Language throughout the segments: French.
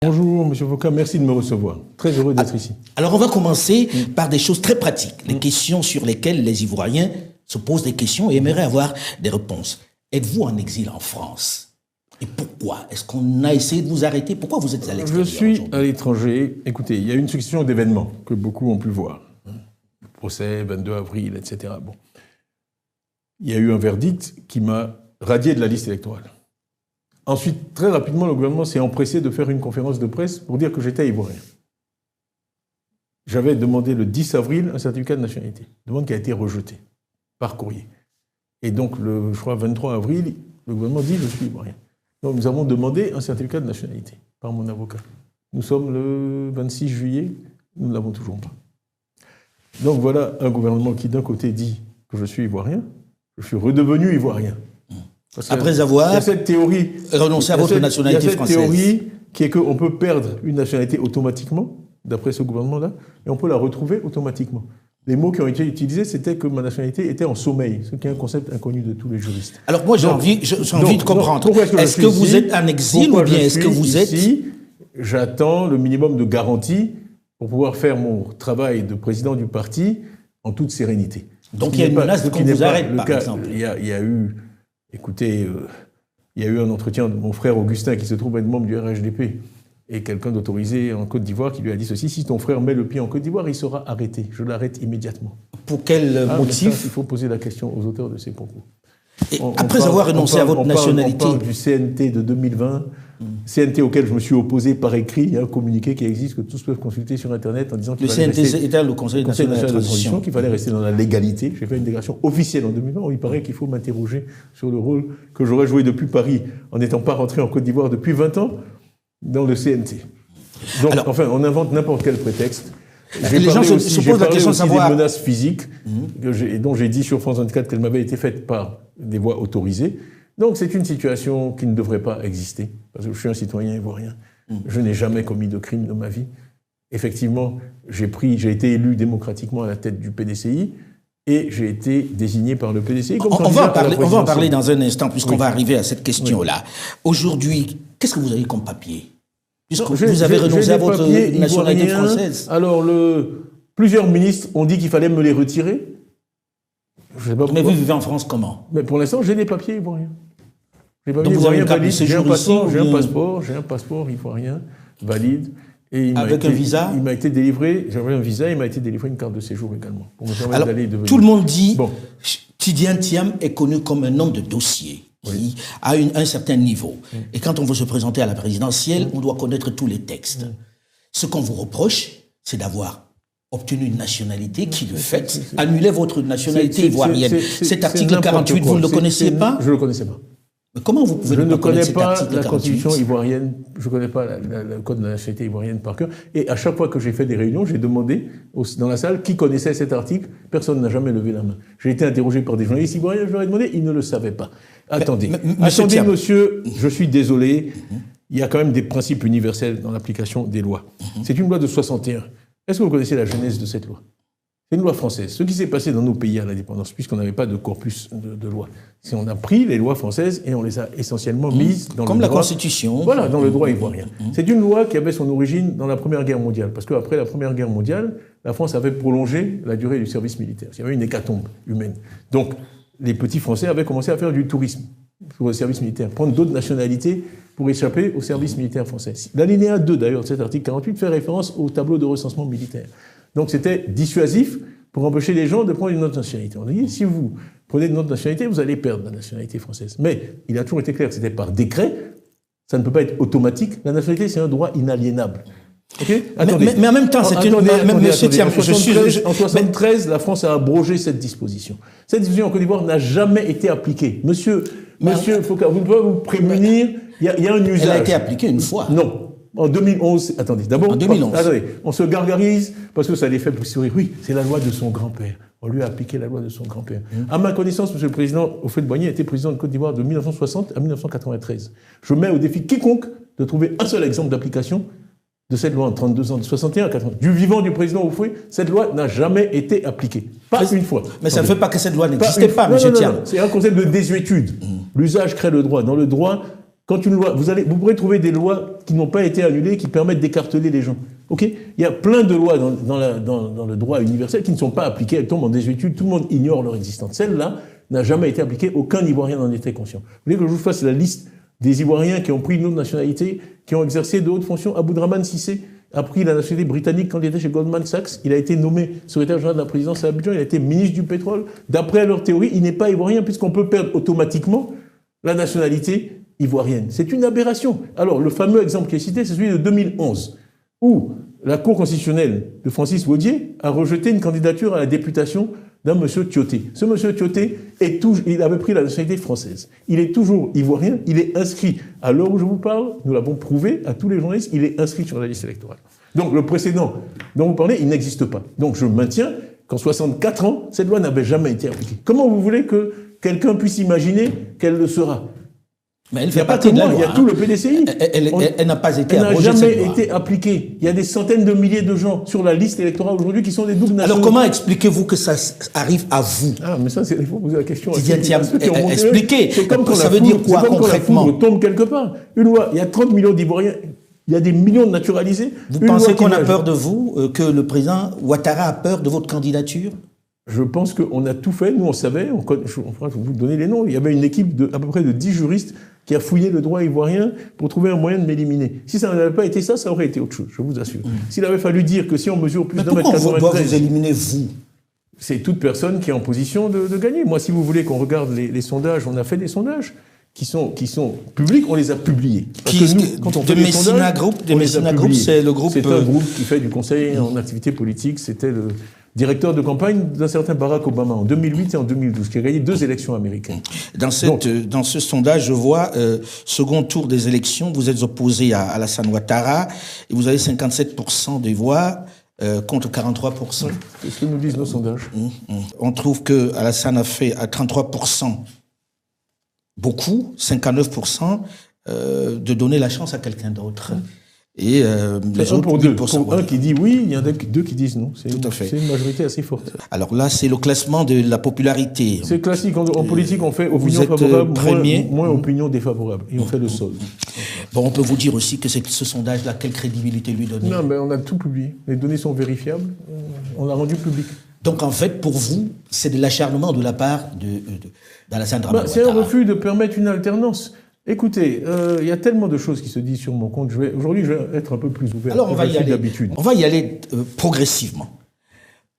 Bonjour, M. Foka, merci de me recevoir. Très heureux d'être ici. Alors, on va commencer par des choses très pratiques, les questions sur lesquelles les Ivoiriens se posent des questions et aimeraient avoir des réponses. Êtes-vous en exil en France? Et pourquoi? Est-ce qu'on a essayé de vous arrêter? Pourquoi vous êtes à l'extérieur? Je suis à l'étranger. Écoutez, il y a une succession d'événements que beaucoup ont pu voir. Le procès, 22 avril, etc. Bon. Il y a eu un verdict qui m'a radié de la liste électorale. Ensuite, très rapidement, le gouvernement s'est empressé de faire une conférence de presse pour dire que j'étais ivoirien. J'avais demandé le 10 avril un certificat de nationalité, demande qui a été rejetée par courrier. Et donc, je crois, 23 avril, le gouvernement dit « je suis ivoirien ». Donc, nous avons demandé un certificat de nationalité par mon avocat. Nous sommes le 26 juillet, nous ne l'avons toujours pas. Donc voilà un gouvernement qui, d'un côté, dit que je suis ivoirien, je suis redevenu ivoirien. Après avoir renoncé à votre nationalité française. Il y a cette théorie qui est qu'on peut perdre une nationalité automatiquement, d'après ce gouvernement-là, et on peut la retrouver automatiquement. Les mots qui ont été utilisés, c'était que ma nationalité était en sommeil, ce qui est un concept inconnu de tous les juristes. Alors moi, j'ai envie de comprendre. Est-ce que vous êtes en exil ou bien est-ce que vous êtes... Ici, j'attends le minimum de garantie pour pouvoir faire mon travail de président du parti en toute sérénité. Donc il y a une menace qu'on vous arrête, par exemple. Il y a eu... Écoutez, il y a eu un entretien de mon frère Augustin, qui se trouve être membre du RHDP, et quelqu'un d'autorisé en Côte d'Ivoire qui lui a dit ceci: si ton frère met le pied en Côte d'Ivoire, il sera arrêté. Je l'arrête immédiatement. Pour quel motif? Il faut poser la question aux auteurs de ces propos. Après avoir renoncé à votre nationalité... On parle du CNT de 2020, CNT auquel je me suis opposé par écrit. Il y a un communiqué qui existe, que tous peuvent consulter sur Internet en disant qu'il fallait rester... Le CNT était le Conseil national de transition. Qu'il fallait rester dans la légalité. J'ai fait une déclaration officielle en 2020 où il paraît qu'il faut m'interroger sur le rôle que j'aurais joué depuis Paris en n'étant pas rentré en Côte d'Ivoire depuis 20 ans dans le CNT. Donc, alors, enfin, on invente n'importe quel prétexte. Les gens se posent la question de savoir... des menaces physiques dont j'ai dit sur France 24 qu'elles m'avaient été faites par des voies autorisées. Donc c'est une situation qui ne devrait pas exister, parce que je suis un citoyen ivoirien. Je n'ai jamais commis de crime de ma vie. Effectivement, j'ai été élu démocratiquement à la tête du PDCI et j'ai été désigné par le PDCI comme candidat à la présidentielle. On va en parler dans un instant, puisqu'on va arriver à cette question-là. Aujourd'hui, qu'est-ce que vous avez comme papier? Puisque vous avez renoncé à votre nationalité française. Alors, plusieurs ministres ont dit qu'il fallait me les retirer. Je sais pas pourquoi. Mais vous vivez en France comment? Mais pour l'instant, j'ai des papiers ivoiriens. Donc vous avez une carte de séjour ici? J'ai un passeport ivoirien valide. Et avec un visa? Il m'a été délivré, j'avais un visa, il m'a été délivré une carte de séjour également. Pour me permettre d'aller devenir. Tout le monde dit, Tidiane Thiam est connu comme un homme de dossier. Qui a un certain niveau. Et quand on veut se présenter à la présidentielle, on doit connaître tous les textes. Ce qu'on vous reproche, c'est d'avoir obtenu une nationalité qui, de fait, annulait votre nationalité ivoirienne. Cet article 48, vous ne le connaissiez pas? Je ne le connaissais pas. Mais comment vous pouvez ne connaître cet article 48? Je ne connais pas la constitution ivoirienne, je ne connais pas le code de la nationalité ivoirienne par cœur. Et à chaque fois que j'ai fait des réunions, j'ai demandé dans la salle qui connaissait cet article. Personne n'a jamais levé la main. J'ai été interrogé par des journalistes ivoiriens, je leur ai demandé, ils ne le savaient pas. Attendez, monsieur, je suis désolé, il y a quand même des principes universels dans l'application des lois. C'est une loi de 61. Est-ce que vous connaissez la genèse de cette loi? C'est une loi française. Ce qui s'est passé dans nos pays à l'indépendance, puisqu'on n'avait pas de corpus de lois, c'est qu'on a pris les lois françaises et on les a essentiellement mises dans comme le droit... la Constitution. Voilà, dans le droit ivoirien. C'est une loi qui avait son origine dans la Première Guerre mondiale, parce qu'après la Première Guerre mondiale, la France avait prolongé la durée du service militaire. Il y avait une hécatombe humaine. Donc, les petits Français avaient commencé à faire du tourisme pour le service militaire, prendre d'autres nationalités pour échapper au service militaire français. L'alinéa 2, d'ailleurs, de cet article 48 fait référence au tableau de recensement militaire. Donc c'était dissuasif pour empêcher les gens de prendre une autre nationalité. On a dit, si vous prenez une autre nationalité, vous allez perdre la nationalité française. Mais il a toujours été clair que c'était par décret, ça ne peut pas être automatique. La nationalité, c'est un droit inaliénable. Okay, mais en même temps, c'est une... En 1973, la France a abrogé cette disposition. Cette disposition en Côte d'Ivoire n'a jamais été appliquée. Monsieur Foka, vous ne pouvez pas vous prémunir, il y a un usage. Elle a été appliquée une fois. Non. En 2011, attendez, d'abord, on se gargarise parce que ça les fait plus sourire. Oui, c'est la loi de son grand-père. On lui a appliqué la loi de son grand-père. À ma connaissance, Monsieur le Président Houphouët-Boigny a été président de Côte d'Ivoire de 1960 à 1993. Je mets au défi quiconque de trouver un seul exemple d'application de cette loi en 32 ans, de 61 à 80. Du vivant du président Houphouët, cette loi n'a jamais été appliquée. Pas une fois. Mais ça ne fait pas que cette loi n'existait pas, monsieur Thiam. C'est un concept de désuétude. L'usage crée le droit. Dans le droit, Quand une loi, vous pourrez trouver des lois qui n'ont pas été annulées, qui permettent d'écarteler les gens. Ok ? Il y a plein de lois dans le droit universel qui ne sont pas appliquées, elles tombent en désuétude, tout le monde ignore leur existence. Celle-là n'a jamais été appliquée, aucun Ivoirien n'en était conscient. Vous voulez que je vous fasse la liste des Ivoiriens qui ont pris une autre nationalité, qui ont exercé de hautes fonctions? Aboudrahmane Cissé a pris la nationalité britannique quand il était chez Goldman Sachs. Il a été nommé secrétaire général de la présidence à Abidjan, il a été ministre du pétrole. D'après leur théorie, il n'est pas ivoirien puisqu'on peut perdre automatiquement la nationalité ivoirienne. C'est une aberration. Alors, le fameux exemple qui est cité, c'est celui de 2011, où la Cour constitutionnelle de Francis Waudier a rejeté une candidature à la députation d'un monsieur Tioté. Ce monsieur Tioté il avait pris la nationalité française. Il est toujours ivoirien, il est inscrit, à l'heure où je vous parle, nous l'avons prouvé à tous les journalistes, il est inscrit sur la liste électorale. Donc le précédent dont vous parlez, il n'existe pas. Donc je maintiens qu'en 64 ans, cette loi n'avait jamais été appliquée. Comment vous voulez que quelqu'un puisse imaginer qu'elle le sera ? Mais elle fait partie de la loi. Il y a tout le PDCI. Elle n'a pas été abrogée. Elle n'a jamais été appliquée. Il y a des centaines de milliers de gens sur la liste électorale aujourd'hui qui sont des doubles nationaux. Alors comment expliquez-vous que ça arrive à vous? Ah, mais ça, il faut poser la question. Expliquez. C'est comme quand ça veut dire quoi concrètement? La foudre tombe quelque part. Une loi, il y a 30 millions d'Ivoiriens. Il y a des millions de naturalisés. Vous pensez qu'on a peur de vous, que le président Ouattara a peur de votre candidature? Je pense qu'on a tout fait. Nous, on savait. Je vais vous donner les noms. Il y avait une équipe à peu près de 10 juristes qui a fouillé le droit ivoirien pour trouver un moyen de m'éliminer. Si ça n'avait pas été ça, ça aurait été autre chose, je vous assure. S'il avait fallu dire que si on mesure plus d'un mètre 93... Mais pourquoi on doit vous éliminer, vous? C'est toute personne qui est en position de gagner. Moi, si vous voulez qu'on regarde les sondages, on a fait des sondages qui sont publics, on les a publiés. Parce que nous, quand on fait des sondages, Messina Group, c'est le groupe... C'est un groupe qui fait du conseil en activité politique. C'était le directeur de campagne d'un certain Barack Obama en 2008 et en 2012, qui a gagné 2 élections américaines. Dans ce sondage, je vois, second tour des élections, vous êtes opposé à Alassane Ouattara et vous avez 57% des voix contre 43%. Oui, c'est ce que nous disent nos sondages. On trouve que Alassane a fait à 33% beaucoup, 59% de donner la chance à quelqu'un d'autre. Et les autres, pour deux. Pour un qui dit oui, il y en a 2 qui disent non. Tout à fait. C'est une majorité assez forte. Alors là, c'est le classement de la popularité. C'est classique. En politique, on fait opinion favorable, moins opinion défavorable. Et on fait le sol. Bon, on peut vous dire aussi que ce sondage-là, quelle crédibilité lui donne? Non, mais on a tout publié. Les données sont vérifiables. On l'a rendu public. Donc en fait, pour vous, c'est de l'acharnement de la part d'Alassane Dramane Ouattara. C'est un refus de permettre une alternance. Écoutez, il y a tellement de choses qui se disent sur mon compte. Aujourd'hui, je vais être un peu plus ouvert. Alors, on va y aller progressivement.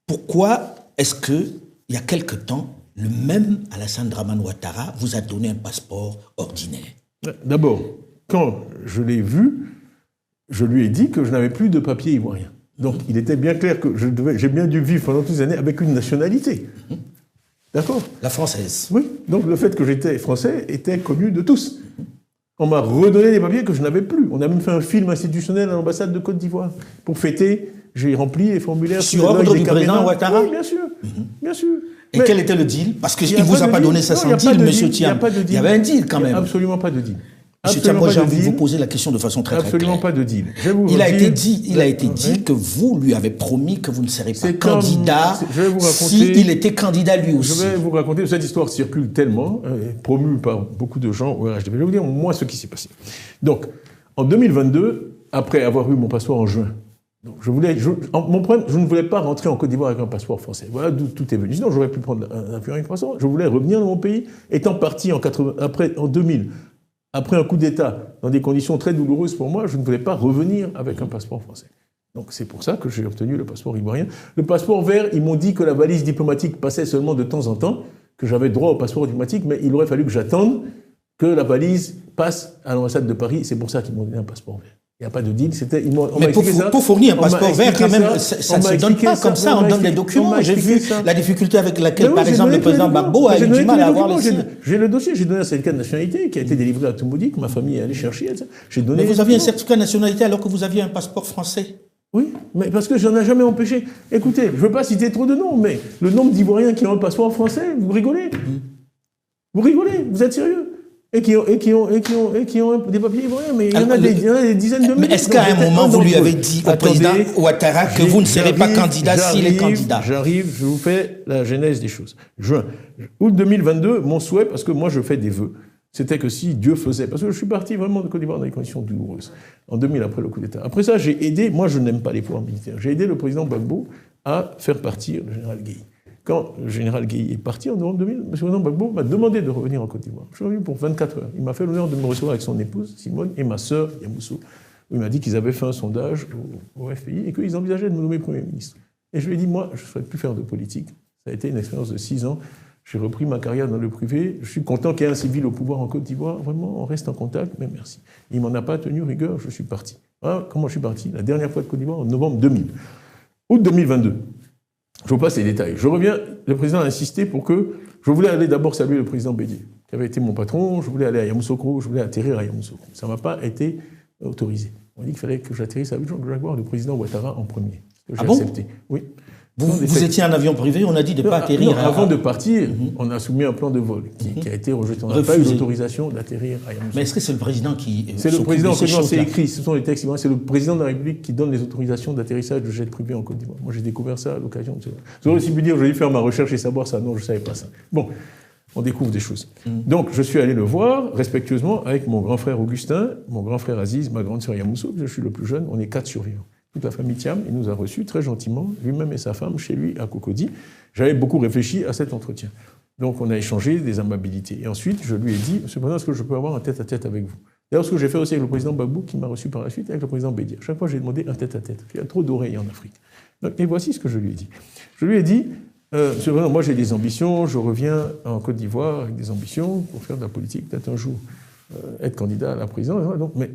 Pourquoi est-ce que, il y a quelque temps, le même Alassane Dramane Ouattara vous a donné un passeport ordinaire? D'abord, quand je l'ai vu, je lui ai dit que je n'avais plus de papier ivoirien. Donc, il était bien clair que j'ai bien dû vivre pendant toutes ces années avec une nationalité. D'accord? La française. Oui. Donc le fait que j'étais français était connu de tous. On m'a redonné des papiers que je n'avais plus. On a même fait un film institutionnel à l'ambassade de Côte d'Ivoire. Pour fêter, j'ai rempli les formulaires. Sur ordre du président Ouattara? Oui, bien sûr. Bien sûr. Et quel était le deal? Parce qu'il ne vous a pas donné ça sans deal, monsieur Thiam. Il y avait un deal quand même. Il n'y a absolument pas de deal. Monsieur Thiam, moi j'ai envie de vous poser la question de façon très claire. Absolument pas de deal. Il a été dit que vous lui avez promis que vous ne serez pas candidat s'il était candidat lui aussi. Je vais vous raconter, cette histoire circule tellement, promue par beaucoup de gens au RHDP. Je vais vous dire moi ce qui s'est passé. Donc, en 2022, après avoir eu mon passeport en juin, donc je ne voulais pas rentrer en Côte d'Ivoire avec un passeport français. Voilà d'où tout est venu. Sinon, j'aurais pu prendre un avion avec un passeport. Je voulais revenir dans mon pays, étant parti en 2000. Après un coup d'État, dans des conditions très douloureuses pour moi, je ne voulais pas revenir avec un passeport français. Donc c'est pour ça que j'ai obtenu le passeport ivoirien. Le passeport vert, ils m'ont dit que la valise diplomatique passait seulement de temps en temps, que j'avais droit au passeport diplomatique, mais il aurait fallu que j'attende que la valise passe à l'ambassade de Paris. C'est pour ça qu'ils m'ont donné un passeport vert. Il n'y a pas de deal. Mais pour fournir un passeport vert, quand même, ça ne se donne pas comme ça, on donne des documents. J'ai vu la difficulté avec laquelle, par exemple, le président Gbagbo a eu du mal à avoir les signes. J'ai le dossier, j'ai donné un certificat de nationalité qui a été délivré à Toumoudi, que ma famille est allée chercher. Mais vous aviez un certificat de nationalité alors que vous aviez un passeport français? Oui, mais parce que j'en ai jamais empêché. Écoutez, je ne veux pas citer trop de noms, mais le nombre d'Ivoiriens qui ont un passeport français, vous rigolez. Vous rigolez, vous êtes sérieux? Et qui ont des papiers ivoiriens, mais il y en a des dizaines de milliers. Mais est-ce qu'à un moment, vous lui avez dit au président Ouattara que vous ne serez pas candidat s'il est candidat? J'arrive, je vous fais la genèse des choses. Août 2022, mon souhait, parce que moi je fais des vœux, c'était que si Dieu faisait, parce que je suis parti vraiment de Côte d'Ivoire dans des conditions douloureuses, en 2000 après le coup d'État. Après ça, j'ai aidé, moi je n'aime pas les pouvoirs militaires, j'ai aidé le président Gbagbo à faire partir le général Guèye. Quand le général Guèye est parti en novembre 2000, le président Gbagbo m'a demandé de revenir en Côte d'Ivoire. Je suis revenu pour 24 heures. Il m'a fait l'honneur de me recevoir avec son épouse, Simone, et ma sœur, Yamoussou. Il m'a dit qu'ils avaient fait un sondage au FPI et qu'ils envisageaient de me nommer Premier ministre. Et je lui ai dit, moi, je ne souhaite plus faire de politique. Ça a été une expérience de 6 ans. J'ai repris ma carrière dans le privé. Je suis content qu'il y ait un civil au pouvoir en Côte d'Ivoire. Vraiment, on reste en contact, mais merci. Il ne m'en a pas tenu rigueur, je suis parti. Voilà comment je suis parti. La dernière fois de Côte d'Ivoire, en novembre 2000. Août 2022. Je vous passe les détails. Je reviens, le président a insisté pour que... Je voulais aller d'abord saluer le président Bédié, qui avait été mon patron. Je voulais aller à Yamoussoukro, je voulais atterrir à Yamoussoukro. Ça ne m'a pas été autorisé. On m'a dit qu'il fallait que j'atterrisse à Abidjan, que j'aille voir le président Ouattara en premier. J'ai accepté. Oui. Vous étiez un avion privé, on a dit de ne pas atterrir avant de partir, on a soumis un plan de vol qui a été rejeté. On n'a pas eu l'autorisation d'atterrir à Yamoussoukro. Mais est-ce que c'est le président qui... C'est le président, c'est écrit, ce sont les textes, c'est le président de la République qui donne les autorisations d'atterrissage de jets privés en Côte d'Ivoire. Moi, j'ai découvert ça à l'occasion de ça. J'aurais aussi pu dire, je vais faire ma recherche et savoir ça. Non, je ne savais pas ça. Bon, on découvre des choses. Donc, je suis allé le voir, respectueusement, avec mon grand frère Augustin, mon grand frère Aziz, ma grande sœur Yamoussou, je suis le plus jeune, on est 4 survivants. Toute la famille Thiam, il nous a reçus très gentiment, lui-même et sa femme, chez lui à Cocody. J'avais beaucoup réfléchi à cet entretien. Donc on a échangé des amabilités. Et ensuite, je lui ai dit, Monsieur le Président, est-ce que je peux avoir un tête-à-tête avec vous? D'ailleurs, ce que j'ai fait aussi avec le président Gbagbo, qui m'a reçu par la suite, avec le président Bédié. Chaque fois, j'ai demandé un tête-à-tête. Il y a trop d'oreilles en Afrique. Donc, et voici ce que je lui ai dit. Je lui ai dit, Monsieur le Président, moi j'ai des ambitions, je reviens en Côte d'Ivoire avec des ambitions pour faire de la politique, peut-être un jour. Être candidat à la présidence. Donc, mais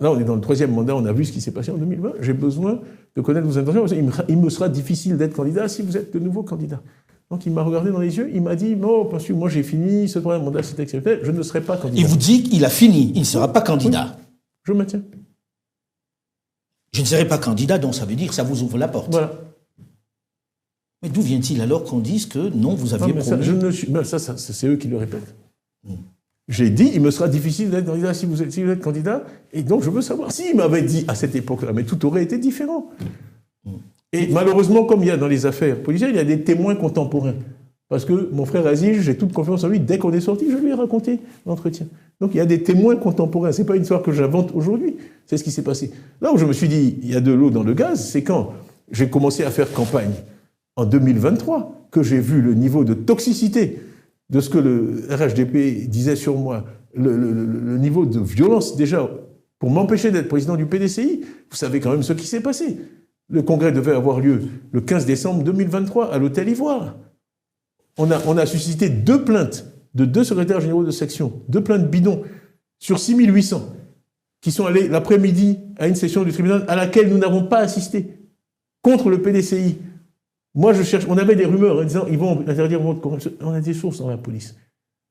là, on est dans le 3e mandat, on a vu ce qui s'est passé en 2020. J'ai besoin de connaître vos intentions. Il me sera difficile d'être candidat si vous êtes de nouveau candidat. Donc il m'a regardé dans les yeux, il m'a dit, non, parce que moi j'ai fini, ce 3e mandat c'est exceptionnel, je ne serai pas candidat. Il vous dit qu'il a fini, il ne sera pas candidat. Oui, je maintiens. Je ne serai pas candidat, donc ça veut dire que ça vous ouvre la porte. Voilà. Mais d'où vient-il alors qu'on dise que non, vous aviez promis... Ça, c'est eux qui le répètent. J'ai dit, il me sera difficile d'être candidat si vous êtes candidat, et donc je veux savoir. S'il m'avait dit à cette époque-là, mais tout aurait été différent. Et malheureusement, comme il y a dans les affaires policières, il y a des témoins contemporains. Parce que mon frère Aziz, j'ai toute confiance en lui, dès qu'on est sorti, je lui ai raconté l'entretien. Donc il y a des témoins contemporains, c'est pas une histoire que j'invente aujourd'hui, c'est ce qui s'est passé. Là où je me suis dit, il y a de l'eau dans le gaz, c'est quand j'ai commencé à faire campagne en 2023, que j'ai vu le niveau de toxicité de ce que le RHDP disait sur moi, le niveau de violence déjà, pour m'empêcher d'être président du PDCI, vous savez quand même ce qui s'est passé. Le congrès devait avoir lieu le 15 décembre 2023 à l'Hôtel Ivoire. On a suscité 2 plaintes de 2 secrétaires généraux de section, 2 plaintes bidons sur 6800, qui sont allés l'après-midi à une session du tribunal à laquelle nous n'avons pas assisté, contre le PDCI. Moi, je cherche. On avait des rumeurs en disant ils vont interdire votre corruption. On a des sources dans la police.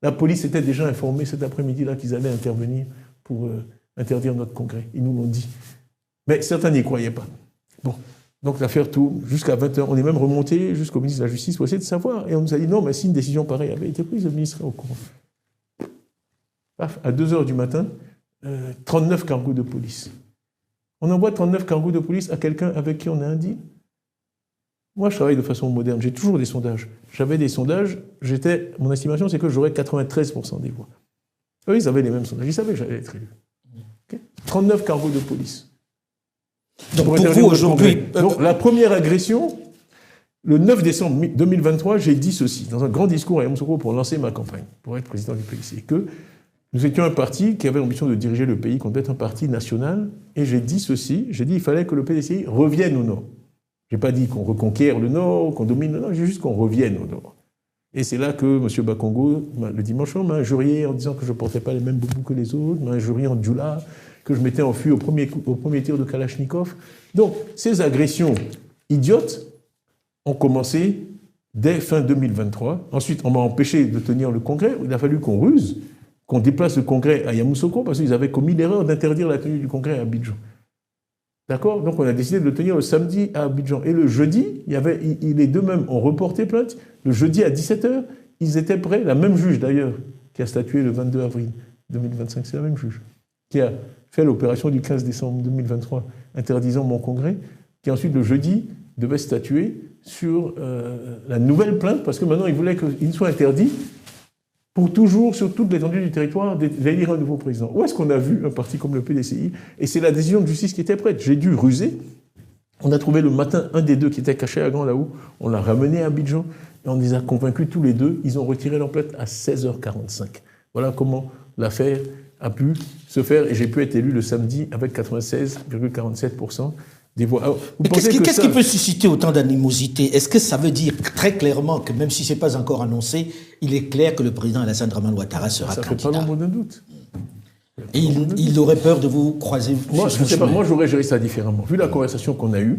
La police était déjà informée cet après-midi-là qu'ils allaient intervenir pour interdire notre congrès. Ils nous l'ont dit. Mais certains n'y croyaient pas. Bon. Donc l'affaire tourne jusqu'à 20h. On est même remonté jusqu'au ministre de la Justice pour essayer de savoir. Et on nous a dit non, mais si une décision pareille avait été prise, le ministre serait au courant. Paf, à 2h du matin, 39 cargos de police. On envoie 39 cargos de police à quelqu'un avec qui on a un deal. Moi, je travaille de façon moderne. J'ai toujours des sondages. J'avais des sondages. Mon estimation, c'est que j'aurais 93% des voix. Eux, ils avaient les mêmes sondages. Ils savaient que j'allais être élu. Okay. 39 cargos de police. Donc, pour vous, aujourd'hui... Donc, la première agression, le 9 décembre 2023, j'ai dit ceci, dans un grand discours à Yamoussoukro pour lancer ma campagne, pour être président du PDCI, que nous étions un parti qui avait l'ambition de diriger le pays, qu'on devait être un parti national. Et j'ai dit ceci, j'ai dit qu'il fallait que le PDCI revienne au Nord. Je n'ai pas dit qu'on reconquiert le Nord, qu'on domine le Nord, j'ai juste qu'on revienne au Nord. Et c'est là que M. Bakongo, le dimanche soir, m'a injurié en disant que je ne portais pas les mêmes boubous que les autres, m'a injurié en djoula, que je m'étais enfui au premier tir de Kalachnikov. Donc, ces agressions idiotes ont commencé dès fin 2023. Ensuite, on m'a empêché de tenir le congrès. Il a fallu qu'on ruse, qu'on déplace le congrès à Yamoussoukro, parce qu'ils avaient commis l'erreur d'interdire la tenue du congrès à Abidjan. D'accord? Donc on a décidé de le tenir le samedi à Abidjan. Et le jeudi, les deux mêmes ont reporté plainte. Le jeudi à 17h, ils étaient prêts. La même juge d'ailleurs, qui a statué le 22 avril 2025, c'est la même juge, qui a fait l'opération du 15 décembre 2023, interdisant mon congrès, qui ensuite le jeudi devait statuer sur la nouvelle plainte, parce que maintenant il voulait qu'il soit interdit pour toujours, sur toute l'étendue du territoire, d'élire un nouveau président. Où est-ce qu'on a vu un parti comme le PDCI? Et c'est la décision de justice qui était prête. J'ai dû ruser. On a trouvé le matin un des deux qui était caché à Grand Laou. On l'a ramené à Abidjan et on les a convaincus tous les deux. Ils ont retiré leur plainte à 16h45. Voilà comment l'affaire a pu se faire. Et j'ai pu être élu le samedi avec 96,47% des voix. Alors, qu'est-ce qui peut susciter autant d'animosité? Est-ce que ça veut dire très clairement que même si ce n'est pas encore annoncé, il est clair que le président Alassane Dramane Ouattara sera candidat? Ça fait pas l'ombre d'un doute. Et il aurait peur de vous croiser? Moi, je ne sais pas. Moi, j'aurais géré ça différemment. Vu la conversation qu'on a eue,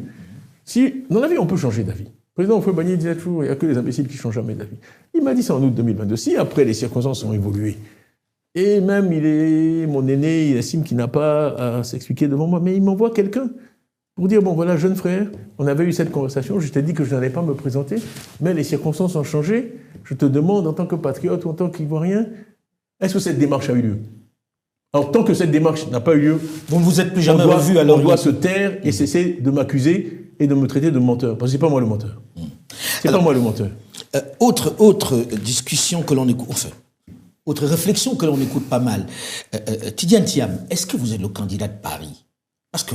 si, dans la vie, on peut changer d'avis. Le président Houphouët-Boigny disait toujours, il n'y a que les imbéciles qui ne changent jamais d'avis. Il m'a dit ça en août 2022. Si après, les circonstances ont évolué, et même il est mon aîné, il estime qu'il n'a pas à s'expliquer devant moi, mais il m'envoie quelqu'un pour dire, bon voilà, jeune frère, on avait eu cette conversation, je t'ai dit que je n'allais pas me présenter, mais les circonstances ont changé, je te demande en tant que patriote ou en tant qu'Ivoirien, est-ce que cette démarche a eu lieu? Alors tant que cette démarche n'a pas eu lieu, vous ne vous êtes plus jamais revu, alors on doit se taire et cesser de m'accuser et de me traiter de menteur, parce que c'est pas moi le menteur. C'est pas moi le menteur. Autre discussion que l'on écoute, enfin, autre réflexion que l'on écoute pas mal. Tidiane Thiam, est-ce que vous êtes le candidat de Paris? Parce que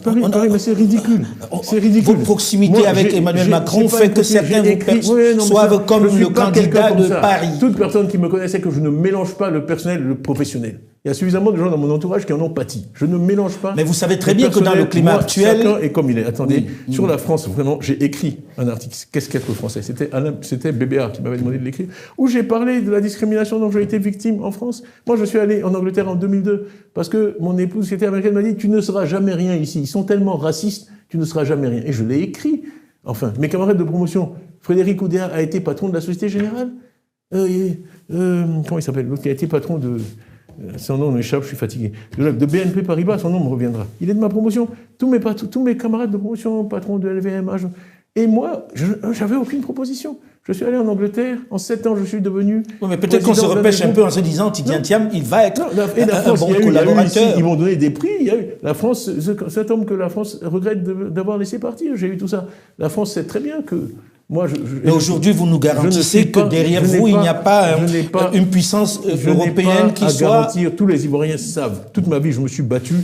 Paris, mais c'est ridicule. C'est ridicule. Votre proximité avec Emmanuel Macron fait que certains vous perçoivent comme le candidat de Paris. Toute personne qui me connaît sait que je ne mélange pas le personnel et le professionnel. Il y a suffisamment de gens dans mon entourage qui en ont pâti. Je ne mélange pas. Mais vous savez très bien que dans le climat actuel... Chacun est comme il est. Attendez, sur la France, vraiment, j'ai écrit un article. Qu'est-ce qu'être français? C'était BBA qui m'avait demandé de l'écrire. Où j'ai parlé de la discrimination dont j'ai été victime en France. Moi, je suis allé en Angleterre en 2002 parce que mon épouse, qui était américaine, m'a dit « Tu ne seras jamais rien ici. Ils sont tellement racistes, tu ne seras jamais rien. » Et je l'ai écrit. Enfin, mes camarades de promotion, Frédéric Oudéa a été patron de la Société Générale. Comment il s'appelle? L'autre qui a été patron de... Son nom m'échappe, je suis fatigué. De BNP Paribas, son nom me reviendra. Il est de ma promotion. Tous mes camarades de promotion, patrons de LVMH. Et moi, j'avais aucune proposition. Je suis allé en Angleterre. En 7 ans, je suis devenu... Oui, mais peut-être qu'on se repêche un peu en se disant, Tidiane Thiam, il va être un bon collaborateur. Ils m'ont donné des prix. Il y a eu la France, cet homme que la France regrette d'avoir laissé partir. J'ai eu tout ça. La France sait très bien que... Moi, mais aujourd'hui, vous nous garantissez que derrière vous, il n'y a pas une puissance européenne qui soit... garantir, tous les Ivoiriens savent. Toute ma vie, je me suis battu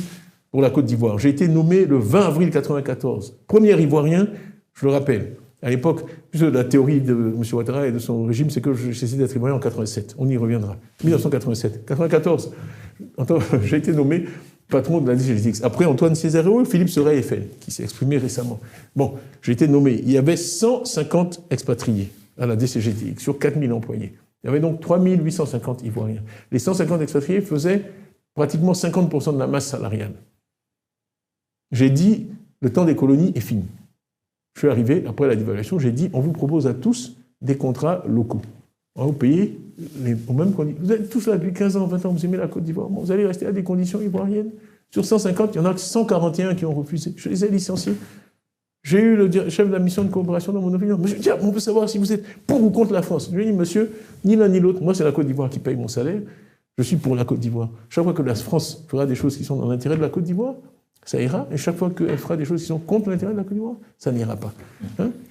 pour la Côte d'Ivoire. J'ai été nommé le 20 avril 1994. Premier Ivoirien, je le rappelle. À l'époque, la théorie de M. Ouattara et de son régime, c'est que j'ai cessé d'être Ivoirien en 87. On y reviendra. 1987. 94. J'ai été nommé patron de la DGTX. Après Antoine Césario, Philippe Sorel-Eiffel, qui s'est exprimé récemment. Bon, j'ai été nommé. Il y avait 150 expatriés à la DCGTX sur 4000 employés. Il y avait donc 3850 Ivoiriens. Les 150 expatriés faisaient pratiquement 50% de la masse salariale. J'ai dit, le temps des colonies est fini. Je suis arrivé, après la dévaluation, j'ai dit, on vous propose à tous des contrats locaux. On va vous payer aux mêmes conditions. Vous êtes tous là depuis 15 ans, 20 ans, vous aimez la Côte d'Ivoire. Bon, vous allez rester à des conditions ivoiriennes. Sur 150, il y en a 141 qui ont refusé. Je les ai licenciés. J'ai eu le chef de la mission de coopération dans mon opinion. Monsieur Thiam, on veut savoir si vous êtes pour ou contre la France. Je lui ai dit, monsieur, ni l'un ni l'autre. Moi, c'est la Côte d'Ivoire qui paye mon salaire. Je suis pour la Côte d'Ivoire. Chaque fois que la France fera des choses qui sont dans l'intérêt de la Côte d'Ivoire, ça ira. Et chaque fois qu'elle fera des choses qui sont contre l'intérêt de la Côte d'Ivoire, ça n'ira pas.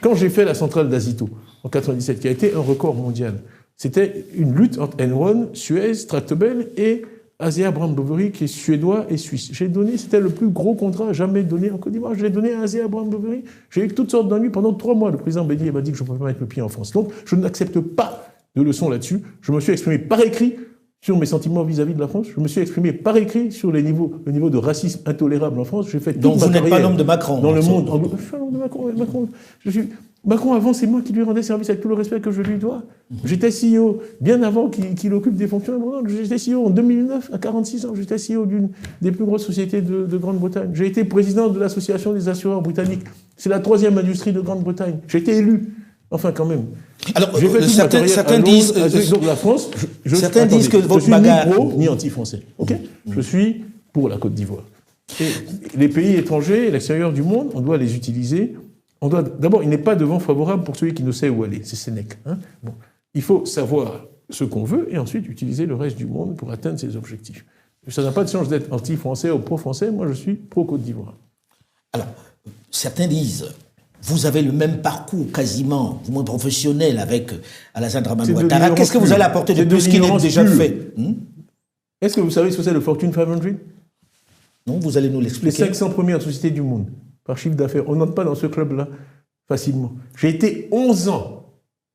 Quand j'ai fait la centrale d'Azito, en 97, qui a été un record mondial, c'était une lutte entre Enron, Suez, Tractebel et Asea Brown Boveri, qui est suédois et suisse. J'ai donné, c'était le plus gros contrat jamais donné en Côte d'Ivoire. Je l'ai donné à Asea Brown Boveri. J'ai eu toutes sortes d'ennuis pendant 3 mois. Le président Bédier m'a dit que je ne pouvais pas mettre le pied en France. Donc, je n'accepte pas de leçons là-dessus. Je me suis exprimé par écrit sur mes sentiments vis-à-vis de la France. Je me suis exprimé par écrit sur le niveau de racisme intolérable en France. J'ai fait toute donc, ma vous n'êtes pas l'homme de Macron. Dans le monde. Je suis l'homme de Macron. Macron, avant, c'est moi qui lui rendais service avec tout le respect que je lui dois. J'étais CEO bien avant qu'il occupe des fonctions importantes. J'étais CEO en 2009, à 46 ans. J'étais CEO d'une des plus grosses sociétés de Grande-Bretagne. J'ai été président de l'association des assureurs britanniques. C'est la 3e industrie de Grande-Bretagne. J'ai été élu. Enfin, quand même. Alors, certains disent... donc la France... certains disent que votre bagarre... Je suis ni pro, ni anti-français. Ok. Je suis pour la Côte d'Ivoire. Et les pays étrangers, l'extérieur du monde, on doit les utiliser... D'abord, il n'est pas de vent favorable pour celui qui ne sait où aller. C'est Sénèque. Bon. Il faut savoir ce qu'on veut et ensuite utiliser le reste du monde pour atteindre ses objectifs. Ça n'a pas de sens d'être anti-français ou pro-français. Moi, je suis pro-Côte d'Ivoire. Alors, certains disent Vous avez le même parcours quasiment, du moins professionnel, avec Alassane Dramane Ouattara. Qu'est-ce que vous allez apporter de plus qu'il n'est déjà fait? Est-ce que vous savez ce que c'est le Fortune 500? Non, vous allez nous l'expliquer. Les 500 premières sociétés du monde, par chiffre d'affaires. On n'entre pas dans ce club-là facilement. J'ai été 11 ans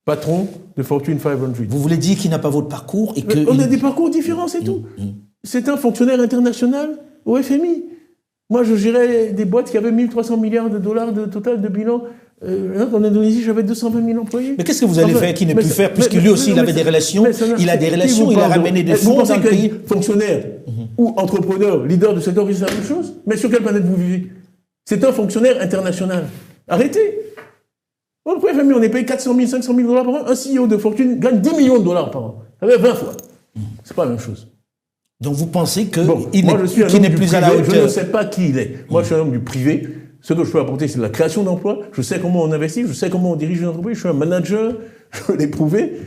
patron de Fortune 500. Vous voulez dire qu'il n'a pas votre parcours et que... On a des parcours différents, c'est tout. C'est un fonctionnaire international au FMI. Moi, je gérais des boîtes qui avaient 1300 milliards de dollars de total de bilan. En Indonésie, j'avais 220 000 employés. Mais qu'est-ce que vous allez faire qu'il ne peut faire, puisque lui aussi, il avait des relations, il a des relations, il a ramené des fonds dans le pays. Fonctionnaire ou entrepreneur, leader de secteur, c'est la même chose. Mais sur quelle planète vous vivez? C'est un fonctionnaire international. Arrêtez. Au FMI, on est payé 400 000, 500 000 dollars par an. Un CEO de fortune gagne 10 millions de dollars par an. Ça fait 20 fois. C'est pas la même chose. Donc vous pensez qu'il n'est plus à la hauteur? Je ne sais pas qui il est. Moi, je suis un homme du privé. Ce que je peux apporter, c'est de la création d'emplois. Je sais comment on investit, je sais comment on dirige une entreprise. Je suis un manager, je l'ai prouvé.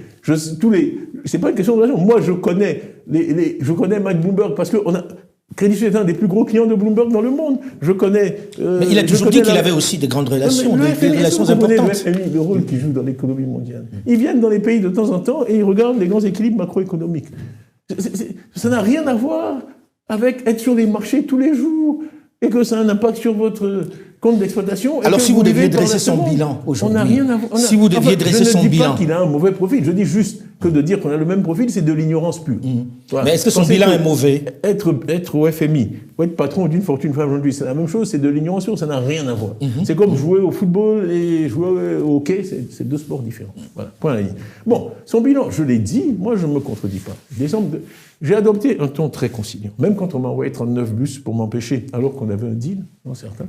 C'est pas une question de l'argent. Moi, je connais Mike Bloomberg parce que Crédit Suisse est un des plus gros clients de Bloomberg dans le monde. Je connais. Mais il a toujours dit qu'il avait aussi de grandes relations, des relations importantes. Le rôle qu'il joue dans l'économie mondiale. Ils viennent dans les pays de temps en temps et ils regardent les grands équilibres macroéconomiques. Ça n'a rien à voir avec être sur les marchés tous les jours et que ça a un impact sur votre compte d'exploitation. Alors si vous deviez dresser son bilan aujourd'hui, on n'a rien à voir. Si vous deviez dresser son bilan, je ne dis pas qu'il a un mauvais profil. Je dis juste que de dire qu'on a le même profil, c'est de l'ignorance pure. Voilà. Mais est-ce que son bilan est mauvais? Être au FMI, ou être patron d'une fortune aujourd'hui, c'est la même chose, c'est de l'ignorance pure, ça n'a rien à voir. C'est comme jouer au football et jouer au hockey, c'est deux sports différents. Voilà, point à la ligne. Bon, son bilan, je l'ai dit, moi je ne me contredis pas. J'ai adopté un ton très conciliant, même quand on m'a envoyé 39 bus pour m'empêcher, alors qu'on avait un deal, non certain.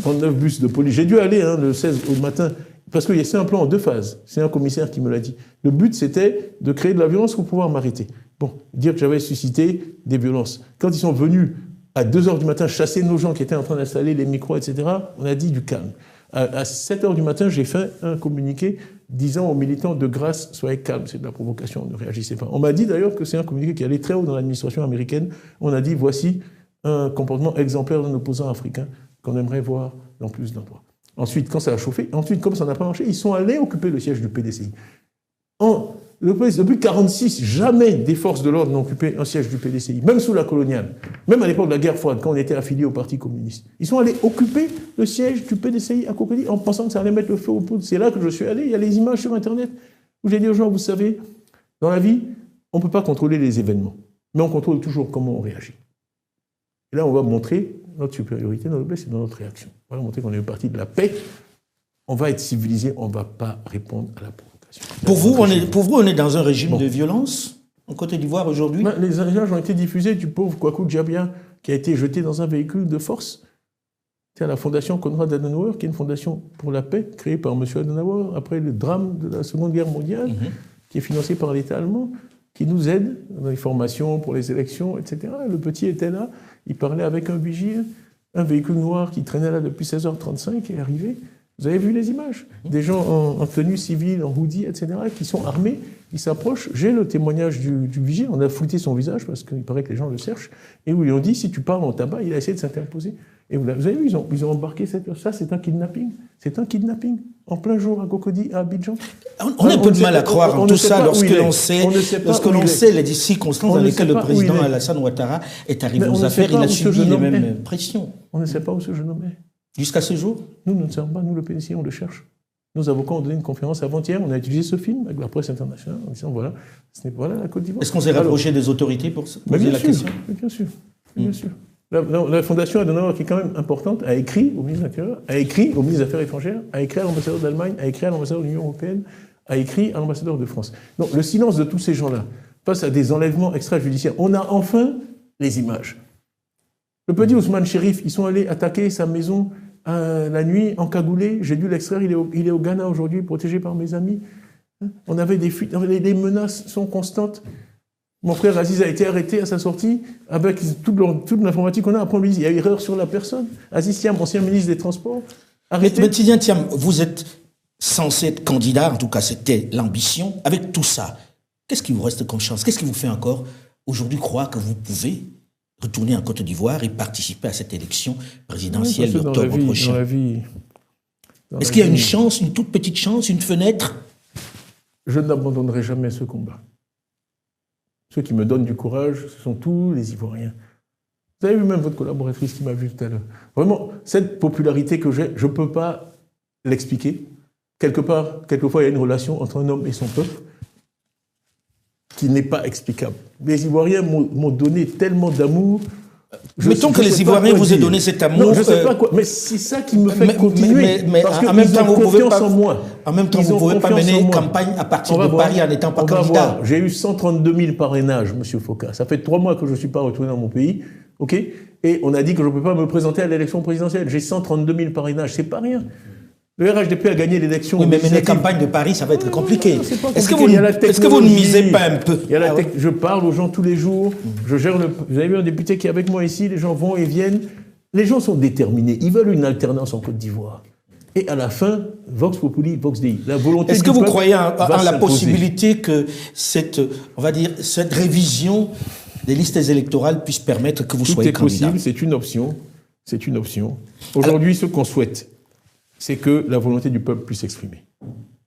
39 bus de police. J'ai dû aller le 16 au matin, parce que c'est un plan en 2 phases. C'est un commissaire qui me l'a dit. Le but, c'était de créer de la violence pour pouvoir m'arrêter. Bon, dire que j'avais suscité des violences. Quand ils sont venus à 2h du matin chasser nos gens qui étaient en train d'installer les micros, etc., on a dit du calme. À 7h du matin, j'ai fait un communiqué disant aux militants de grâce, soyez calmes, c'est de la provocation, ne réagissez pas. On m'a dit d'ailleurs que c'est un communiqué qui allait très haut dans l'administration américaine. On a dit, voici un comportement exemplaire d'un opposant africain qu'on aimerait voir dans plus d'endroits. Ensuite, quand ça a chauffé, comme ça n'a pas marché, ils sont allés occuper le siège du PDCI. Depuis 1946, jamais des forces de l'ordre n'ont occupé un siège du PDCI, même sous la coloniale, même à l'époque de la guerre froide, quand on était affilié au Parti communiste. Ils sont allés occuper le siège du PDCI à Cocody en pensant que ça allait mettre le feu aux poudres. C'est là que je suis allé, il y a les images sur Internet, où j'ai dit aux gens, vous savez, dans la vie, on ne peut pas contrôler les événements, mais on contrôle toujours comment on réagit. Et là, on va montrer notre supériorité, notre noblesse, c'est dans notre réaction. On va montrer qu'on est une partie de la paix. On va être civilisé, on ne va pas répondre à la provocation. Pour vous, on est dans un régime de violence en Côte d'Ivoire aujourd'hui? Les images ont été diffusées du pauvre Kwaku Djabia qui a été jeté dans un véhicule de force. C'est à la fondation Konrad Adenauer, qui est une fondation pour la paix, créée par M. Adenauer après le drame de la Seconde Guerre mondiale, qui est financée par l'État allemand, qui nous aide dans les formations pour les élections, etc. Le petit était là, il parlait avec un vigile, un véhicule noir qui traînait là depuis 16h35 est arrivé. Vous avez vu les images? Des gens en tenue civile, en hoodie, etc., qui sont armés, ils s'approchent. J'ai le témoignage du vigile, on a flouté son visage parce qu'il paraît que les gens le cherchent, et où ils ont dit, si tu parles en tabac, il a essayé de s'interposer. Et vous avez vu, ils ont embarqué ça, c'est un kidnapping. C'est un kidnapping. En plein jour à Cocody, à Abidjan. On a un peu de mal à croire en tout ça lorsque l'on sait les circonstances dans lesquelles le président Alassane Ouattara est arrivé aux affaires. Il a subi les mêmes pressions. On ne sait pas où ce jeune homme est. Jusqu'à ce jour? Nous ne savons pas. Nous, le PDCI, on le cherche. Nos avocats ont donné une conférence avant-hier. On a utilisé ce film avec la presse internationale en disant voilà la Côte d'Ivoire. Est-ce qu'on s'est rapproché des autorités pour poser la question? Bien sûr. Bien sûr. La Fondation Adenauer, qui est quand même importante, a écrit au ministre de l'Intérieur, a écrit au ministre des Affaires étrangères, a écrit à l'ambassadeur d'Allemagne, a écrit à l'ambassadeur de l'Union européenne, a écrit à l'ambassadeur de France. Donc le silence de tous ces gens-là face à des enlèvements extrajudiciaires. On a enfin les images. Le petit Ousmane Chérif, ils sont allés attaquer sa maison la nuit, encagoulé. J'ai dû l'extraire, il est au Ghana aujourd'hui, protégé par mes amis. On avait des fuites, les menaces sont constantes. Mon frère Aziz a été arrêté à sa sortie avec toute l'informatique qu'on a. Après, on lui dit, il y a erreur sur la personne. Aziz Thiam, ancien ministre des Transports, arrêté. Mais Tidjane Thiam, vous êtes censé être candidat, en tout cas c'était l'ambition. Avec tout ça, qu'est-ce qui vous reste comme chance? Qu'est-ce qui vous fait encore aujourd'hui croire que vous pouvez retourner en Côte d'Ivoire et participer à cette élection présidentielle d'octobre prochain? Est-ce qu'il y a une chance, une toute petite chance, une fenêtre? Je n'abandonnerai jamais ce combat. Ceux qui me donnent du courage, ce sont tous les Ivoiriens. Vous avez vu même votre collaboratrice qui m'a vu tout à l'heure. Vraiment, cette popularité que j'ai, je ne peux pas l'expliquer. Quelquefois, il y a une relation entre un homme et son peuple qui n'est pas explicable. Les Ivoiriens m'ont donné tellement d'amour. Mettons que les Ivoiriens vous aient donné cet amour. Non, je ne sais pas quoi, mais c'est ça qui me fait continuer. Mais parce en même temps, vous ne pouvez pas mener campagne à partir de Paris en n'étant pas candidat. J'ai eu 132 000 parrainages, M. Foucault. Ça fait 3 mois que je ne suis pas retourné dans mon pays. Okay, et on a dit que je ne peux pas me présenter à l'élection présidentielle. J'ai 132 000 parrainages, c'est pas rien. Le RHDP a gagné l'élection. Oui, mais mener campagne de Paris, ça va être compliqué. Est-ce que vous ne misez pas un peu? Je parle aux gens tous les jours. Je gère vous avez vu un député qui est avec moi ici. Les gens vont et viennent. Les gens sont déterminés. Ils veulent une alternance en Côte d'Ivoire. Et à la fin, Vox Populi, Vox Dei. La volonté. Est-ce que vous croyez en la possibilité que cette révision des listes électorales puissent permettre que vous soyez candidat? Tout est possible, c'est une option. Aujourd'hui, ce qu'on souhaite, c'est que la volonté du peuple puisse s'exprimer.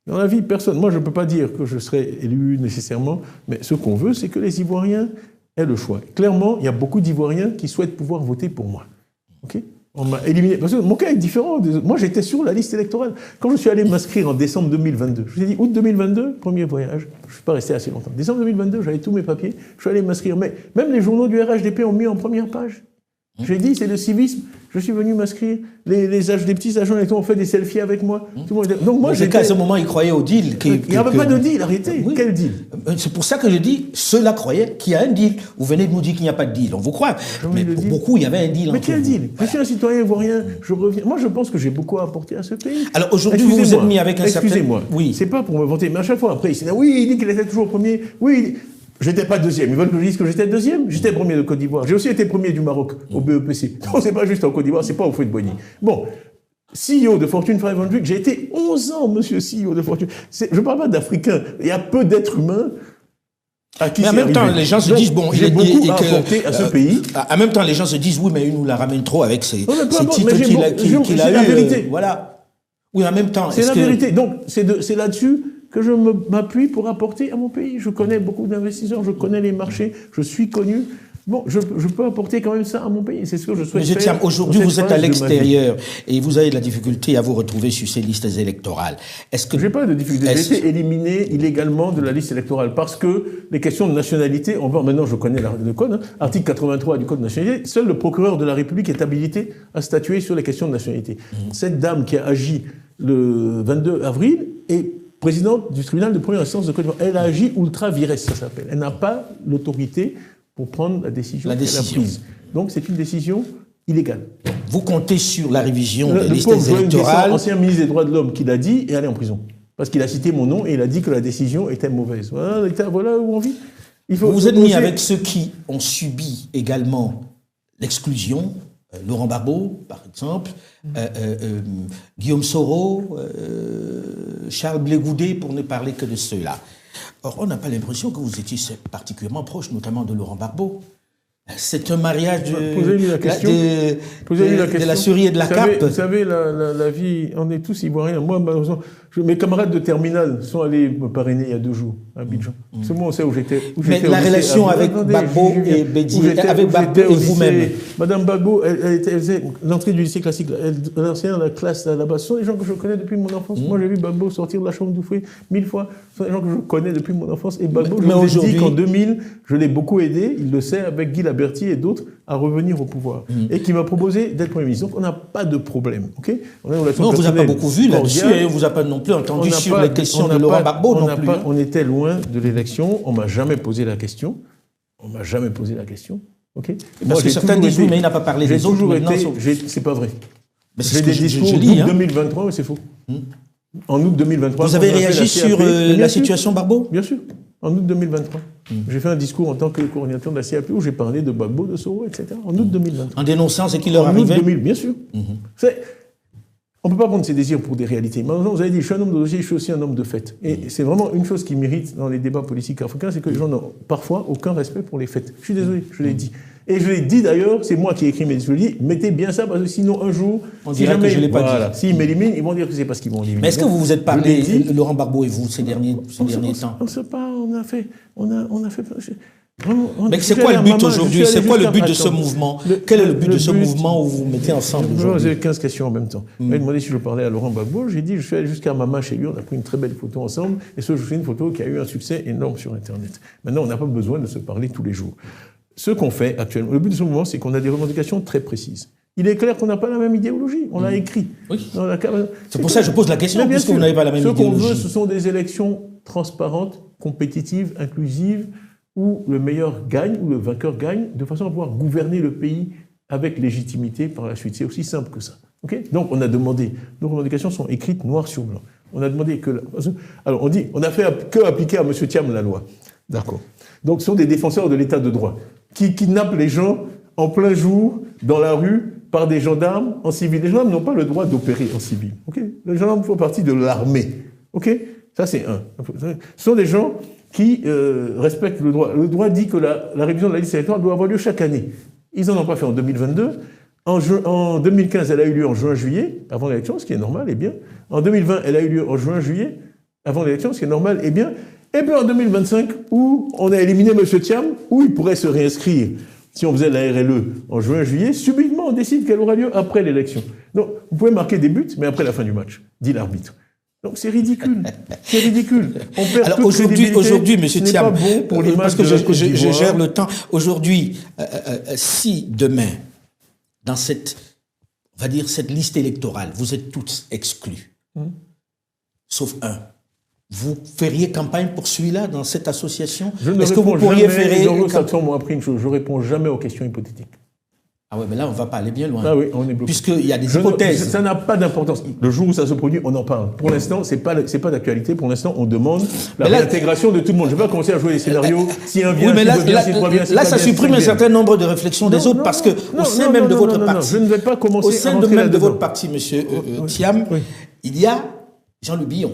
Dans la vie, personne, moi je ne peux pas dire que je serai élu nécessairement, mais ce qu'on veut, c'est que les Ivoiriens aient le choix. Clairement, il y a beaucoup d'Ivoiriens qui souhaitent pouvoir voter pour moi. Okay, on m'a éliminé, parce que mon cas est différent. Moi j'étais sur la liste électorale. Quand je suis allé m'inscrire en décembre 2022, je vous ai dit août 2022, premier voyage, je ne suis pas resté assez longtemps. Décembre 2022, j'avais tous mes papiers, je suis allé m'inscrire, mais même les journaux du RHDP ont mis en première page. J'ai dit, c'est le civisme. Je suis venu m'inscrire. Les petits agents électoraux ont fait des selfies avec moi. Tout le monde donc moi, à ce moment, ils croyaient au deal. Il n'y avait pas de deal, arrêtez. Oui. Quel deal? C'est pour ça que je dis, ceux-là croyaient qu'il y a un deal. Vous venez de nous dire qu'il n'y a pas de deal. On vous croit. Mais pour beaucoup, il y avait un deal. Mais quel deal? Je suis un citoyen ivoirien. Je reviens. Moi, je pense que j'ai beaucoup à apporter à ce pays. Alors aujourd'hui, vous vous êtes mis avec un certain... Excusez-moi. Oui. C'est pas pour me vanter. Mais à chaque fois, après, il dit qu'il était toujours premier. Oui, j'étais pas deuxième. Ils veulent que je dise que j'étais deuxième. J'étais premier de Côte d'Ivoire. J'ai aussi été premier du Maroc au BEPC. Donc c'est pas juste en Côte d'Ivoire, c'est pas au Houphouët-Boigny. Bon, CEO de Fortune 500, j'ai été 11 ans, monsieur CEO de Fortune. Je parle pas d'Africains. Il y a peu d'êtres humains à qui c'est arrivé. Mais en même temps, les gens se disent, bon, j'ai beaucoup à apporter à ce pays. En même temps, les gens se disent, oui, mais il nous la ramène trop avec ces titres qu'il a eu. C'est la vérité. Voilà. Oui, en même temps. C'est la vérité. Donc, c'est là-dessus que je m'appuie pour apporter à mon pays. Je connais beaucoup d'investisseurs, je connais les marchés, je suis connu. Bon, je peux apporter quand même ça à mon pays. C'est ce que je souhaite faire. Mais Thiam, aujourd'hui, vous êtes à l'extérieur et vous avez de la difficulté à vous retrouver sur ces listes électorales. Est-ce que... J'ai pas de difficulté. J'ai été éliminé illégalement de la liste électorale parce que les questions de nationalité, maintenant je connais le code, article 83 du code de nationalité, seul le procureur de la République est habilité à statuer sur les questions de nationalité. Cette dame qui a agi le 22 avril est présidente du tribunal de première instance de Côte d'Ivoire. Elle a agi ultra vires, ça s'appelle. Elle n'a pas l'autorité pour prendre la décision qu'elle a prise. Donc c'est une décision illégale. Vous comptez sur la révision des listes électorales. Ancien ministre des Droits de l'Homme qui l'a dit et allé en prison. Parce qu'il a cité mon nom et il a dit que la décision était mauvaise. Voilà où on vit. Vous êtes mis avec ceux qui ont subi également l'exclusion. Laurent Gbagbo, par exemple, Guillaume Soro, Charles Blé Goudé, pour ne parler que de ceux-là. Or, on n'a pas l'impression que vous étiez particulièrement proche, notamment de Laurent Gbagbo. C'est un mariage de la souris et de la carpe. Vous savez, la vie, on est tous Ivoiriens. Moi, malheureusement, mes camarades de terminale sont allés me parrainer il y a 2 jours à Abidjan. C'est moi, on sait où j'étais. Mais la relation avec Gbagbo et Bédi, avec Gbagbo et vous-même. Madame Gbagbo, elle faisait l'entrée du lycée classique. Elle enseignait dans la classe là-bas. Ce sont des gens que je connais depuis mon enfance. Moi, j'ai vu Gbagbo sortir de la chambre d'Oufoué 1000 fois. Ce sont des gens que je connais depuis mon enfance. Et Gbagbo, je vous ai dit qu'en 2000, je l'ai beaucoup aidé, il le sait, avec Guy Laberty et d'autres, à revenir au pouvoir. Et qui m'a proposé d'être Premier ministre. Donc, on n'a pas de problème. Okay, on ne vous a pas beaucoup vu là-dessus, et on ne vous a pas non plus entendu sur les questions de Laurent Gbagbo non plus. On était loin de l'élection, on ne m'a jamais posé la question. On ne m'a jamais posé la question. Okay, parce que certains disent, oui, mais il n'a pas parlé des autres. C'est pas vrai. J'ai des discours août 2023, mais c'est faux. En août 2023... Vous avez réagi sur la situation Gbagbo? Bien sûr. En août 2023. J'ai fait un discours en tant que coordinateur de la CAP où j'ai parlé de Gbagbo, de Soro, etc. En août 2023. En dénonçant ce qui leur arrivait? En août 2000, bien sûr. On ne peut pas prendre ses désirs pour des réalités. Maintenant, vous avez dit, je suis un homme de dossier, je suis aussi un homme de fait. Et c'est vraiment une chose qui mérite dans les débats politiques africains, c'est que les gens n'ont parfois aucun respect pour les faits. Je suis désolé, je l'ai dit. Et je l'ai dit d'ailleurs, c'est moi qui ai écrit mes discours, je dis, mettez bien ça, parce que sinon un jour, on dirait que je l'ai pas dit. S'ils m'éliminent, ils vont dire que c'est parce qu'ils m'ont éliminé. Mais est-ce que vous vous êtes parlé, Laurent Gbagbo et vous, ces derniers temps? On ne sait pas, on a fait... Mais c'est quoi le but aujourd'hui? C'est quoi le but de ce mouvement? Quel est le but de ce mouvement où vous vous mettez ensemble aujourd'hui? J'ai 15 questions en même temps. Il m'a demandé si je parlais à Laurent Gbagbo. J'ai dit, je suis allé jusqu'à Mama chez lui, on a pris une très belle photo ensemble. Et ce, je fais une photo qui a eu un succès énorme sur Internet. Maintenant, on n'a pas besoin de se parler tous les jours. Ce qu'on fait actuellement, le but de ce mouvement, c'est qu'on a des revendications très précises. Il est clair qu'on n'a pas la même idéologie. On l'a écrit. Oui. C'est pour ça que je pose la question, puisque vous n'avez pas la même idéologie. Ce qu'on veut, ce sont des élections transparentes, compétitives, inclusives, où le meilleur gagne, où le vainqueur gagne, de façon à pouvoir gouverner le pays avec légitimité par la suite. C'est aussi simple que ça. Okay? Donc on a demandé, nos revendications sont écrites noir sur blanc. On a demandé que... Alors on dit, on a fait que appliquer à M. Thiam la loi. D'accord. Donc ce sont des défenseurs de l'état de droit qui kidnappent les gens en plein jour, dans la rue, par des gendarmes en civil. Les gendarmes n'ont pas le droit d'opérer en civil. Okay? Les gendarmes font partie de l'armée. Okay? Ça, c'est un. Ce sont des gens qui respectent le droit. Le droit dit que la révision de la liste électorale doit avoir lieu chaque année. Ils n'en ont pas fait en 2022. En 2015, elle a eu lieu en juin-juillet, avant l'élection, ce qui est normal et bien. En 2020, elle a eu lieu en juin-juillet, avant l'élection, ce qui est normal et bien. Et puis en 2025, où on a éliminé M. Thiam, où il pourrait se réinscrire. Si on faisait la RLE en juin-juillet, subitement, on décide qu'elle aura lieu après l'élection. Donc, vous pouvez marquer des buts, mais après la fin du match, dit l'arbitre. Donc, c'est ridicule. C'est ridicule. On perd. Alors, aujourd'hui, M. Thiam, pas bon pour parce que je gère le temps. Aujourd'hui, si demain, dans cette, on va dire, cette liste électorale, vous êtes tous exclus, sauf un, vous feriez campagne pour celui-là dans cette association? Est-ce que vous pourriez faire... Je ne réponds jamais aux questions hypothétiques. Ah oui, mais là, on ne va pas aller bien loin. Ah oui, on est bloqué. Puisqu'il y a des hypothèses. Ça n'a pas d'importance. Le jour où ça se produit, on en parle. Pour l'instant, ce n'est pas d'actualité. Pour l'instant, on demande la réintégration de tout le monde. Je ne vais pas commencer à jouer les scénarios. Si un vient, là, ça supprime un certain nombre de réflexions des autres, parce qu'au sein même de votre parti, je ne vais pas commencer au sein même de votre parti, M. Thiam, il y a Jean-Louis Billon.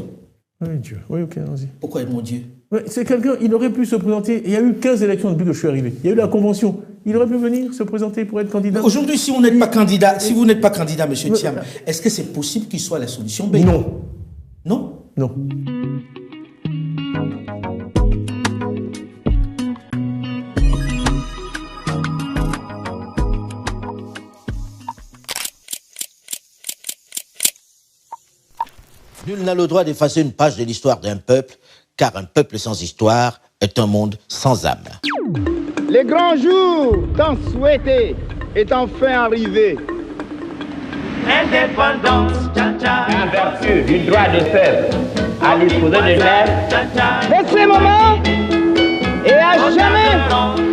Oui, Dieu. Oui, ok, allons-y. Pourquoi mon Dieu? C'est quelqu'un, il aurait pu se présenter. Il y a eu 15 élections depuis que je suis arrivé. Il y a eu la convention. Il aurait pu venir se présenter pour être candidat. Aujourd'hui, si vous n'êtes pas candidat, M. Thiam, est-ce que c'est possible qu'il soit la solution B? Non. Non? Non. Nul n'a le droit d'effacer une page de l'histoire d'un peuple, car un peuple sans histoire est un monde sans âme. Le grand jour tant souhaité est enfin arrivé. Indépendance, tcha-tcha. En vertu du droit de peuple à disposer de l'air. De ce moment et à jamais,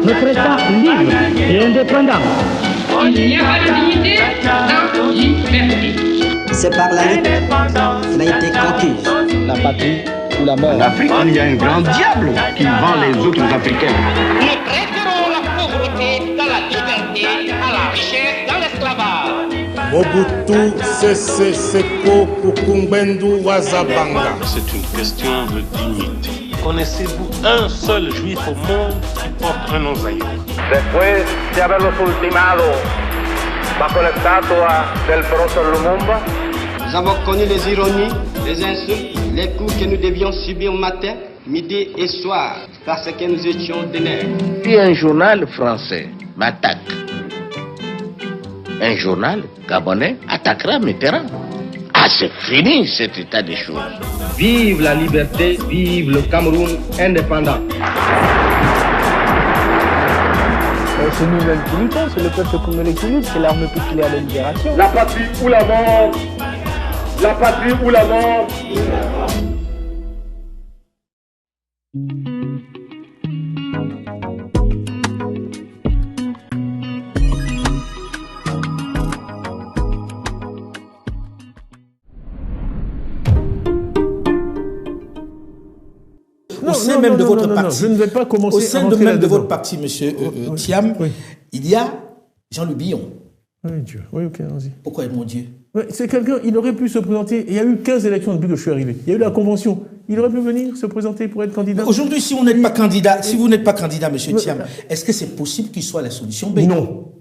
notre État libre et indépendant. Il n'y a pas de dignité sans liberté. C'est par la lutte qu'il a été conquise. la patrie ou la mort. En Afrique, il y a un grand diable qui vend les autres Africains. Nous traiterons la pauvreté dans la liberté, à la richesse dans l'esclavage. Mobutu Sese Seko Kukumbendu Wazabanga. C'est une question de dignité. Connaissez-vous un seul juif au monde qui porte un nom zaïre? Después de haberlos ultimado bajo la estatua del profesor Lumumba, nous avons connu les ironies, les insultes, les coups que nous devions subir matin, midi et soir parce que nous étions des nègres. Si un journal français m'attaque, un journal gabonais attaquera Mitterrand. Ah, c'est fini cet état des choses. Vive la liberté, vive le Cameroun indépendant. C'est nous-mêmes qui luttons, c'est le peuple congolais qui lutte, c'est l'armée populaire de libération. La patrie ou la mort, la patrie ou la mort. Au sein même de votre parti, je ne vais pas commencer au sein même de votre parti, monsieur Thiam, il y a Jean-Louis Billon. Oui, Dieu. Oui, ok, allons-y. Pourquoi mon Dieu? C'est quelqu'un, il aurait pu se présenter. Il y a eu 15 élections depuis que je suis arrivé. Il y a eu la convention. Il aurait pu venir se présenter pour être candidat. Aujourd'hui, si vous n'êtes pas candidat, M. Thiam, est-ce que c'est possible qu'il soit la solution B? Non.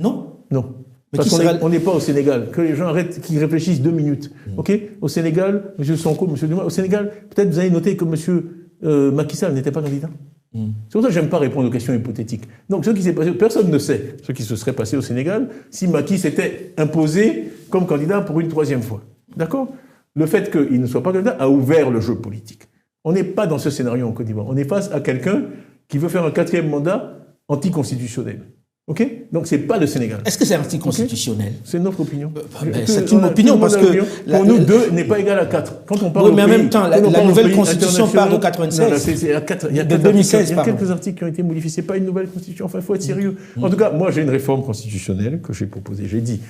Non? Non. Parce qu'on n'est pas au Sénégal. Que les gens arrêtent, qu'ils réfléchissent 2 minutes. OK? Au Sénégal, M. Sonko, M. Duma, au Sénégal, peut-être vous avez noté que M. Macky Sall n'était pas candidat. C'est pour ça que j'aime pas répondre aux questions hypothétiques. Donc, ce qui s'est passé, personne ne sait ce qui se serait passé au Sénégal si Macky s'était imposé comme candidat pour une 3e fois. D'accord? Le fait qu'il ne soit pas candidat a ouvert le jeu politique. On n'est pas dans ce scénario en Côte d'Ivoire. On est face à quelqu'un qui veut faire un 4e mandat anticonstitutionnel. OK? Donc, c'est pas le Sénégal. Est-ce que c'est anticonstitutionnel? Okay? C'est notre opinion. C'est une opinion parce que... Pour nous, 2 n'est pas égal à 4. Quand on parle oui, mais en même temps, la nouvelle constitution parle de 96. Il y a 2016, il y a quelques articles qui ont été modifiés. C'est pas une nouvelle constitution. Enfin, il faut être sérieux. En tout cas, moi, j'ai une réforme constitutionnelle que j'ai proposée. J'ai dit,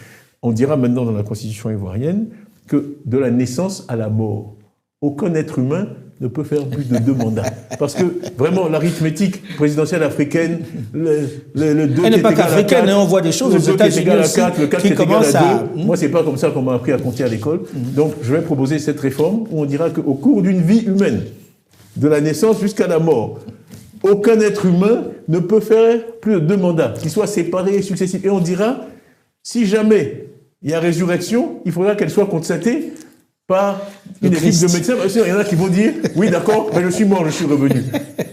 on dira maintenant dans la constitution ivoirienne que de la naissance à la mort, aucun être humain ne peut faire plus de 2 mandats. Parce que, vraiment, l'arithmétique présidentielle africaine, le 2 elle n'est pas qu'africaine, on voit des choses aux États-Unis aussi le 4 qui commence à 2. Moi, c'est pas comme ça qu'on m'a appris à compter à l'école. Donc, je vais proposer cette réforme où on dira qu'au cours d'une vie humaine, de la naissance jusqu'à la mort, aucun être humain ne peut faire plus de 2 mandats, qu'ils soient séparés et successifs. Et on dira, si jamais il y a résurrection, il faudra qu'elle soit constatée par une équipe de médecins. Il y en a qui vont dire, oui, d'accord, mais je suis mort, je suis revenu.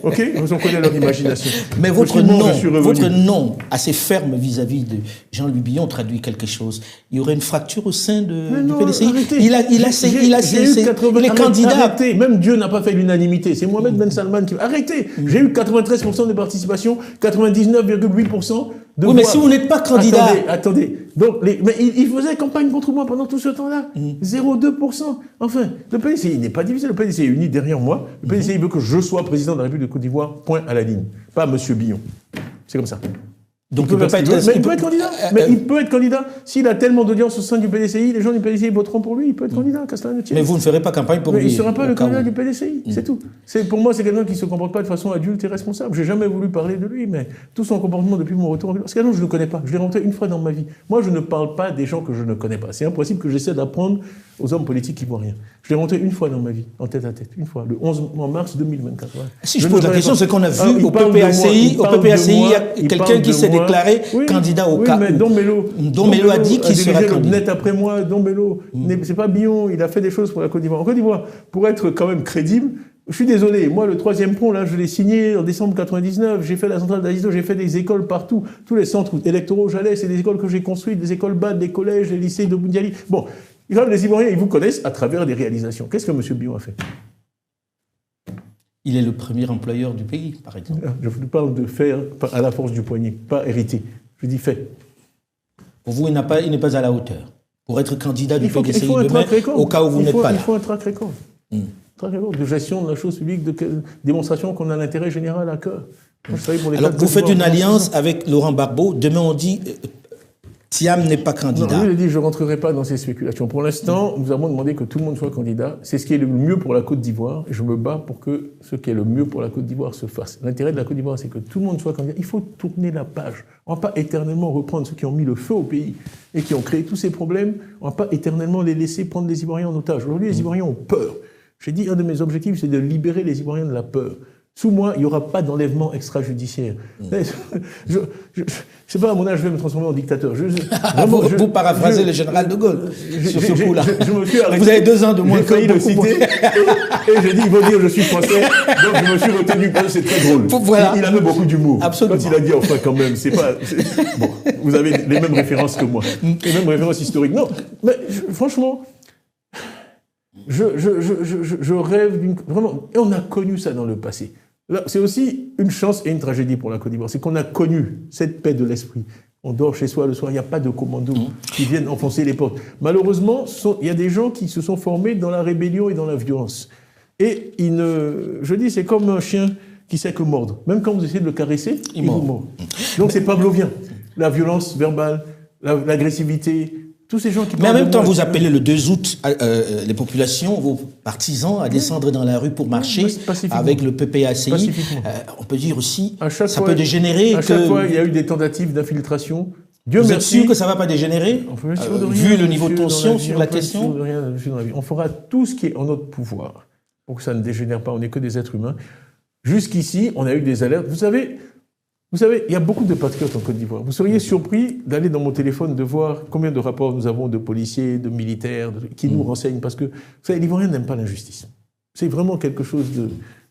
OK? On connaît leur imagination. Mais votre nom assez ferme vis-à-vis de Jean-Louis Billon traduit quelque chose. Il y aurait une fracture au sein du PDCI. Arrêtez. Il est candidat. Arrêtez. Même Dieu n'a pas fait l'unanimité. C'est Mohamed Ben Salman qui... Arrêtez. J'ai eu 93% de participation, 99,8% de voix. Oui, mais si vous n'êtes pas candidat... Attendez. Donc, mais il faisait campagne contre moi pendant tout ce temps-là. 0,2%. Enfin, le PDCI n'est pas divisé. Le PDCI est uni derrière moi. Le PDCI veut que je sois président de la République de Côte d'Ivoire, point à la ligne. Pas M. Billon. C'est comme ça. Donc il peut pas être... Mais il peut être candidat. Mais il peut être candidat. S'il a tellement d'audience au sein du PDCI, les gens du PDCI voteront pour lui. Il peut être candidat, Castellane-Thier. Mais vous ne ferez pas campagne pour lui. Mais il ne sera pas le candidat du PDCI. C'est tout. Pour moi, c'est quelqu'un qui ne se comporte pas de façon adulte et responsable. Je n'ai jamais voulu parler de lui, mais tout son comportement depuis mon retour... Parce que je ne le connais pas. Je l'ai rencontré une fois dans ma vie. Moi, je ne parle pas des gens que je ne connais pas. C'est un principe que j'essaie d'apprendre aux hommes politiques ivoiriens. Je l'ai rencontré une fois dans ma vie, en tête à tête. Une fois, le 11 mars 2024. Ouais. Si je pose la question, c'est qu'on a vu au PPACI, il y a quelqu'un qui s'est déclaré candidat au cas. Oui, mais Don Bello a dit qu'il sera candidat. Net après moi, Don Bello, c'est pas Billon, il a fait des choses pour la Côte d'Ivoire. En Côte d'Ivoire, pour être quand même crédible, je suis désolé, moi le 3e pont, là, je l'ai signé en décembre 99, j'ai fait la centrale d'Azizo, j'ai fait des écoles partout, tous les centres électoraux où j'allais, c'est des écoles que j'ai construites, des écoles BAD, des collèges, des lycées de Boundiali. Bon, les Ivoiriens, ils vous connaissent à travers des réalisations. Qu'est-ce que M. Billon a fait? Il est le premier employeur du pays, par exemple. Je vous parle de faire à la force du poignet, pas hérité. Je dis fait. Pour vous, il n'est pas à la hauteur. Pour être candidat du PDCI demain, au cas où vous n'êtes pas là. Il faut un track record. De gestion de la chose publique, de démonstration qu'on a l'intérêt général à cœur. Alors, vous faites une alliance avec Laurent Gbagbo. Demain, on dit... Thiam n'est pas candidat. Non, lui, il a dit, je ne rentrerai pas dans ces spéculations. Pour l'instant, nous avons demandé que tout le monde soit candidat. C'est ce qui est le mieux pour la Côte d'Ivoire. Et je me bats pour que ce qui est le mieux pour la Côte d'Ivoire se fasse. L'intérêt de la Côte d'Ivoire, c'est que tout le monde soit candidat. Il faut tourner la page. On ne va pas éternellement reprendre ceux qui ont mis le feu au pays et qui ont créé tous ces problèmes. On ne va pas éternellement les laisser prendre les Ivoiriens en otage. Aujourd'hui, les Ivoiriens ont peur. J'ai dit, un de mes objectifs, c'est de libérer les Ivoiriens de la peur. Sous moi, il n'y aura pas d'enlèvement extrajudiciaire. Je sais pas, à mon âge, je vais me transformer en dictateur. Vous paraphrasez le général de Gaulle sur ce coup-là. Vous avez 2 ans de moins que le citer. Et j'ai dit, ils vont dire, je suis français. Donc je me suis retenu, c'est très drôle. Voilà. Il avait beaucoup d'humour. Absolument. Quand il a dit, enfin, quand même, c'est pas... Bon, vous avez les mêmes références que moi. Les mêmes références historiques. Non, mais franchement... Je rêve d'une... Vraiment, et on a connu ça dans le passé. C'est aussi une chance et une tragédie pour la Côte d'Ivoire. C'est qu'on a connu cette paix de l'esprit. On dort chez soi le soir, il n'y a pas de commandos qui viennent enfoncer les portes. Malheureusement, il y a des gens qui se sont formés dans la rébellion et dans la violence. Et je dis, c'est comme un chien qui sait que mordre. Même quand vous essayez de le caresser, il vous mord. Donc c'est pavlovien. La violence verbale, l'agressivité... Tous ces gens qui Mais en même temps, vous appelez le 2 août les populations, vos partisans, à descendre dans la rue pour marcher avec le PPACI. On peut dire aussi, ça peut dégénérer. À chaque fois, il y a eu des tentatives d'infiltration Dieu Vous merci. êtes sûr que ça ne va pas dégénérer, vu le niveau de tension sur la question? On fera tout ce qui est en notre pouvoir pour que ça ne dégénère pas. On n'est que des êtres humains. Jusqu'ici, on a eu des alertes. Vous savez, il y a beaucoup de patriotes en Côte d'Ivoire. Vous seriez surpris d'aller dans mon téléphone, de voir combien de rapports nous avons de policiers, de militaires, qui nous renseignent. Parce que, vous savez, l'Ivoirien n'aime pas l'injustice. C'est vraiment quelque chose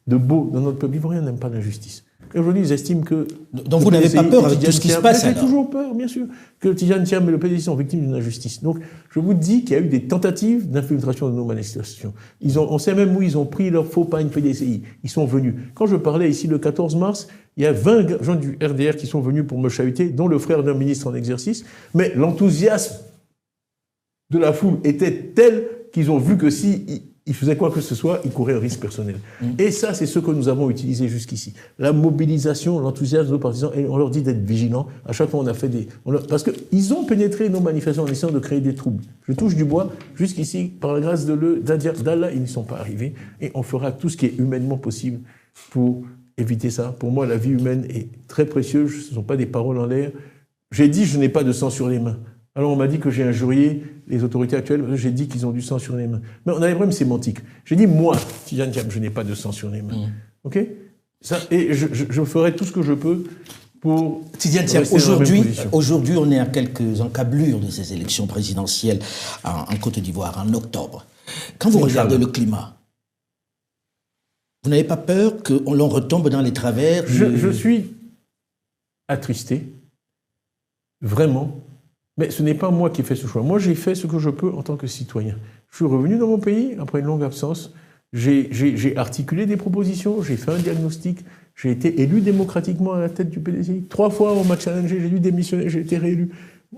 de beau dans notre peuple. L'Ivoirien n'aime pas l'injustice. Et aujourd'hui, ils estiment que... Donc vous n'avez pas peur avec tout ce qui se passe, J'ai toujours peur, bien sûr, que Tidjane Thiam et le PDC sont victimes d'une injustice. Donc, je vous dis qu'il y a eu des tentatives d'infiltration de nos manifestations. On sait même où ils ont pris leur faux pagne PDCI. Ils sont venus. Quand je parlais ici le 14 mars, il y a 20 gens du RDR qui sont venus pour me chahuter, dont le frère d'un ministre en exercice. Mais l'enthousiasme de la foule était tel qu'ils ont vu que si ils faisaient quoi que ce soit, ils couraient un risque personnel. Et ça, c'est ce que nous avons utilisé jusqu'ici. La mobilisation, l'enthousiasme de nos partisans, et on leur dit d'être vigilants. À chaque fois, on a fait parce qu'ils ont pénétré nos manifestations en essayant de créer des troubles. Je touche du bois. Jusqu'ici, par la grâce d'Allah, ils n'y sont pas arrivés. Et on fera tout ce qui est humainement possible pour éviter ça. Pour moi, la vie humaine est très précieuse. Ce ne sont pas des paroles en l'air. J'ai dit, je n'ai pas de sang sur les mains. Alors on m'a dit que j'ai injurié les autorités actuelles, parce que j'ai dit qu'ils ont du sang sur les mains. Mais on a des problèmes sémantiques. J'ai dit, moi, Tidjane Thiam, je n'ai pas de sang sur les mains. OK ça, et je ferai tout ce que je peux pour... Tidjane Thiam, aujourd'hui, on est à quelques encablures de ces élections présidentielles en Côte d'Ivoire, en octobre. Quand vous regardez le climat, vous n'avez pas peur qu'on retombe dans les travers je suis attristé, vraiment. Mais ce n'est pas moi qui ai fait ce choix. Moi, j'ai fait ce que je peux en tant que citoyen. Je suis revenu dans mon pays après une longue absence. J'ai articulé des propositions, j'ai fait un diagnostic. J'ai été élu démocratiquement à la tête du PDCI. 3 fois, on m'a challengé, j'ai dû démissionner, j'ai été réélu.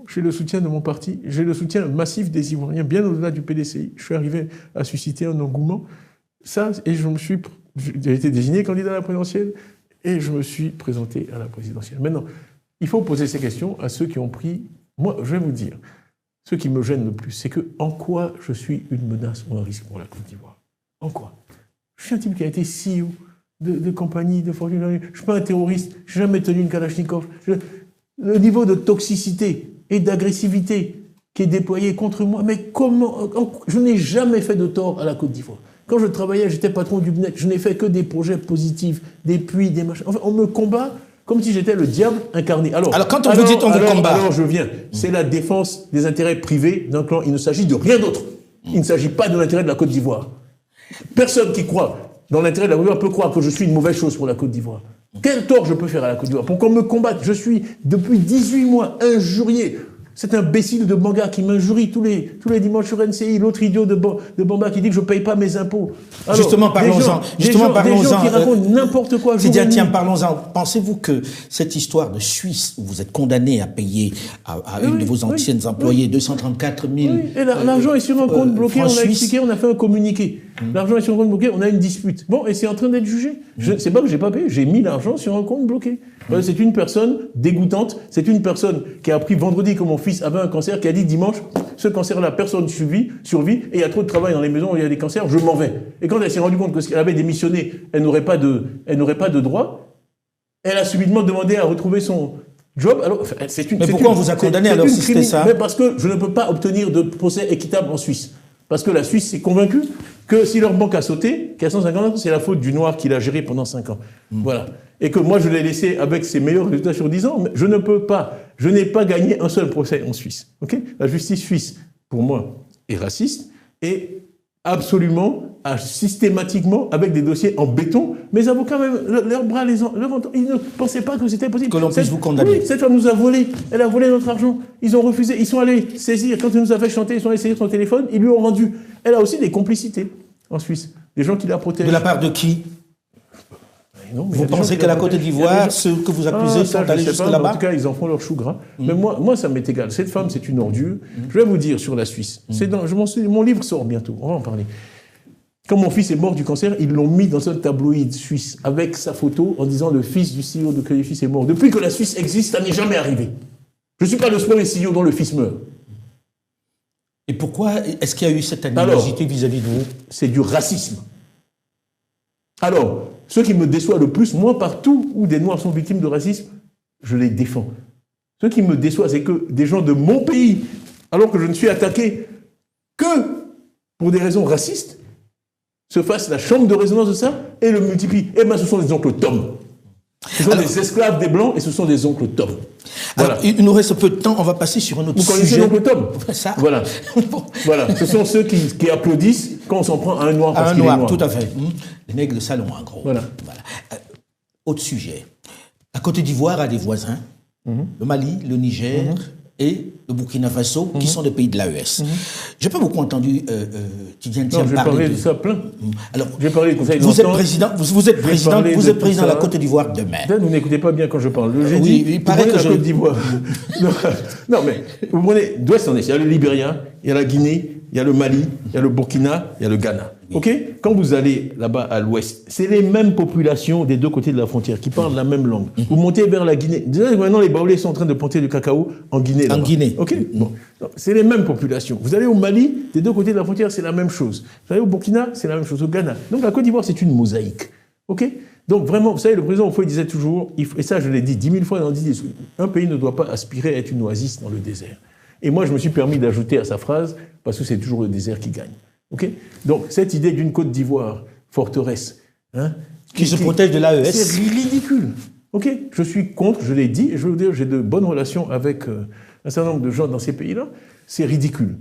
J'ai le soutien de mon parti, j'ai le soutien massif des Ivoiriens, bien au-delà du PDCI. Je suis arrivé à susciter un engouement. Ça, et j'ai été désigné candidat à la présidentielle et je me suis présenté à la présidentielle. Maintenant, il faut poser ces questions à ceux qui ont pris... Moi, je vais vous dire, ce qui me gêne le plus, c'est que en quoi je suis une menace ou un risque pour la Côte d'Ivoire? En quoi? Je suis un type qui a été CEO de compagnie, de fortune. Je ne suis pas un terroriste, je n'ai jamais tenu une Kalachnikov. Le niveau de toxicité et d'agressivité qui est déployé contre moi, mais comment? Je n'ai jamais fait de tort à la Côte d'Ivoire. Quand je travaillais, j'étais patron du BNET, je n'ai fait que des projets positifs, des puits, des machins. Enfin, on me combat comme si j'étais le diable incarné. Alors quand on vous dit on vous combat... Alors je viens. C'est la défense des intérêts privés d'un clan. Il ne s'agit de rien d'autre. Il ne s'agit pas de l'intérêt de la Côte d'Ivoire. Personne qui croit dans l'intérêt de la Côte d'Ivoire peut croire que je suis une mauvaise chose pour la Côte d'Ivoire. Quel tort je peux faire à la Côte d'Ivoire pour qu'on me combatte? Je suis, depuis 18 mois, injurié. Cet imbécile de Banga qui m'injurie tous les dimanches sur NCI, l'autre idiot de Bamba qui dit que je ne paye pas mes impôts. Alors, justement, parlons-en. Des gens qui racontent n'importe quoi. Tiens, parlons-en. Pensez-vous que cette histoire de Suisse, où vous êtes condamné à payer à une de vos anciennes employées 234 000... Oui, et l'argent est sur un compte bloqué, on a expliqué, on a fait un communiqué. L'argent est sur un compte bloqué, on a une dispute. Bon, et c'est en train d'être jugé. C'est pas que j'ai pas payé, j'ai mis l'argent sur un compte bloqué. C'est une personne dégoûtante, c'est une personne qui a appris vendredi que mon fils avait un cancer, qui a dit dimanche, ce cancer-là, personne survit, et il y a trop de travail dans les maisons où il y a des cancers, je m'en vais. Et quand elle s'est rendue compte qu'elle avait démissionné, elle n'aurait pas de droit, elle a subitement demandé à retrouver son job. Alors, mais pourquoi on vous a condamné alors si c'était ça? Mais parce que je ne peux pas obtenir de procès équitable en Suisse. Parce que la Suisse s'est convaincue que si leur banque a sauté, qu'à 150 ans, c'est la faute du noir qui l'a géré pendant 5 ans. Voilà. Et que moi, je l'ai laissé avec ses meilleurs résultats sur 10 ans, mais je ne peux pas. Je n'ai pas gagné un seul procès en Suisse. Okay? La justice suisse, pour moi, est raciste et absolument, systématiquement, avec des dossiers en béton. Mes avocats, même, leurs bras, ils ne pensaient pas que c'était possible. Que l'on puisse vous condamner. Oui, cette femme nous a volé. Elle a volé notre argent. Ils ont refusé. Ils sont allés saisir. Quand elle nous a fait chanter, ils sont allés saisir son téléphone. Ils lui ont rendu. Elle a aussi des complicités en Suisse. Des gens qui la protègent. De la part de qui? Non, vous pensez qu'à la Côte d'Ivoire, ceux que vous accusez sont allés jusque là-bas? En tout cas, ils en font leur chou gras. Mais moi, ça m'est égal. Cette femme, c'est une ordure. Je vais vous dire sur la Suisse. Mon livre sort bientôt. On va en parler. Quand mon fils est mort du cancer, ils l'ont mis dans un tabloïd suisse avec sa photo en disant le fils du CEO de Crédit Suisse est mort. Depuis que la Suisse existe, ça n'est jamais arrivé. Je ne suis pas le premier CEO dont le fils meurt. Et pourquoi est-ce qu'il y a eu cette animosité vis-à-vis de vous? C'est du racisme. Alors, ce qui me déçoit le plus, moi, partout où des Noirs sont victimes de racisme, je les défends. Ce qui me déçoit, c'est que des gens de mon pays, alors que je ne suis attaqué que pour des raisons racistes, se fassent la chambre de résonance de ça et le multiplient. Eh bien, ce sont des oncles Tom. Ce sont des esclaves des Blancs et ce sont des oncles Tom. Voilà. Alors, il nous reste peu de temps, on va passer sur un autre sujet. Vous connaissez l'oncle Tom? Ça. Voilà. Voilà. Ce sont ceux qui applaudissent quand on s'en prend à un noir parce qu'il est noir. Tout à fait. Les nègres de salon, en gros. Voilà. Autre sujet. La Côte d'Ivoire a des voisins, le Mali, le Niger et le Burkina Faso, qui sont des pays de l'AES. J'ai pas beaucoup entendu Tidjane Thiam parler de ça plein. Alors, j'ai parlé du Conseil vous êtes président de la Côte d'Ivoire demain. Vous n'écoutez pas bien quand je parle. Oui, il paraît que la Côte d'Ivoire. Non, mais vous prenez d'ouest en est. Il y a le Libéria, il y a la Guinée, il y a le Mali, il y a le Burkina, il y a le Ghana. Ok? Quand vous allez là-bas à l'ouest, c'est les mêmes populations des deux côtés de la frontière qui parlent la même langue. Vous montez vers la Guinée. Déjà, maintenant, les Baoulés sont en train de planter du cacao en Guinée. En Guinée. Ok? Bon. C'est les mêmes populations. Vous allez au Mali, des deux côtés de la frontière, c'est la même chose. Vous allez au Burkina, c'est la même chose. Au Ghana. Donc la Côte d'Ivoire, c'est une mosaïque. Ok? Donc vraiment, vous savez, le président Oufoué disait toujours, et ça je l'ai dit 10 000 fois dans 10 discours, un pays ne doit pas aspirer à être une oasis dans le désert. Et moi, je me suis permis d'ajouter à sa phrase, parce que c'est toujours le désert qui gagne. Okay? Donc, cette idée d'une Côte d'Ivoire forteresse, qui se protège de l'AES, c'est ridicule. Okay? Je suis contre, je l'ai dit, et je veux dire, j'ai de bonnes relations avec un certain nombre de gens dans ces pays-là. C'est ridicule.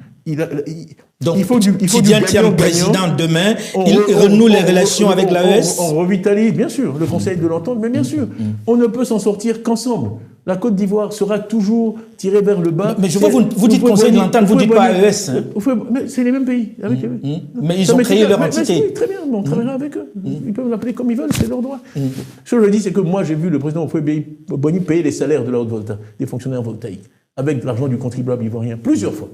Donc, il faut du gagnant président demain, il renoue les relations avec l'AES. On revitalise, bien sûr, le Conseil de l'Entente, mais bien sûr, on ne peut s'en sortir qu'ensemble. La Côte d'Ivoire sera toujours tirée vers le bas. Mais je vois, vous dites Conseil de l'Entente, vous ne dites pas AES. Mais c'est les mêmes pays. Mais ils ont créé leur entité. Très bien, on travaillera avec eux. Ils peuvent l'appeler comme ils veulent, c'est leur droit. Ce que je dis, c'est que moi, j'ai vu le président Oufoué-Boigny payer les salaires de la haute volta, des fonctionnaires voltaïques, avec l'argent du contribuable ivoirien, plusieurs fois.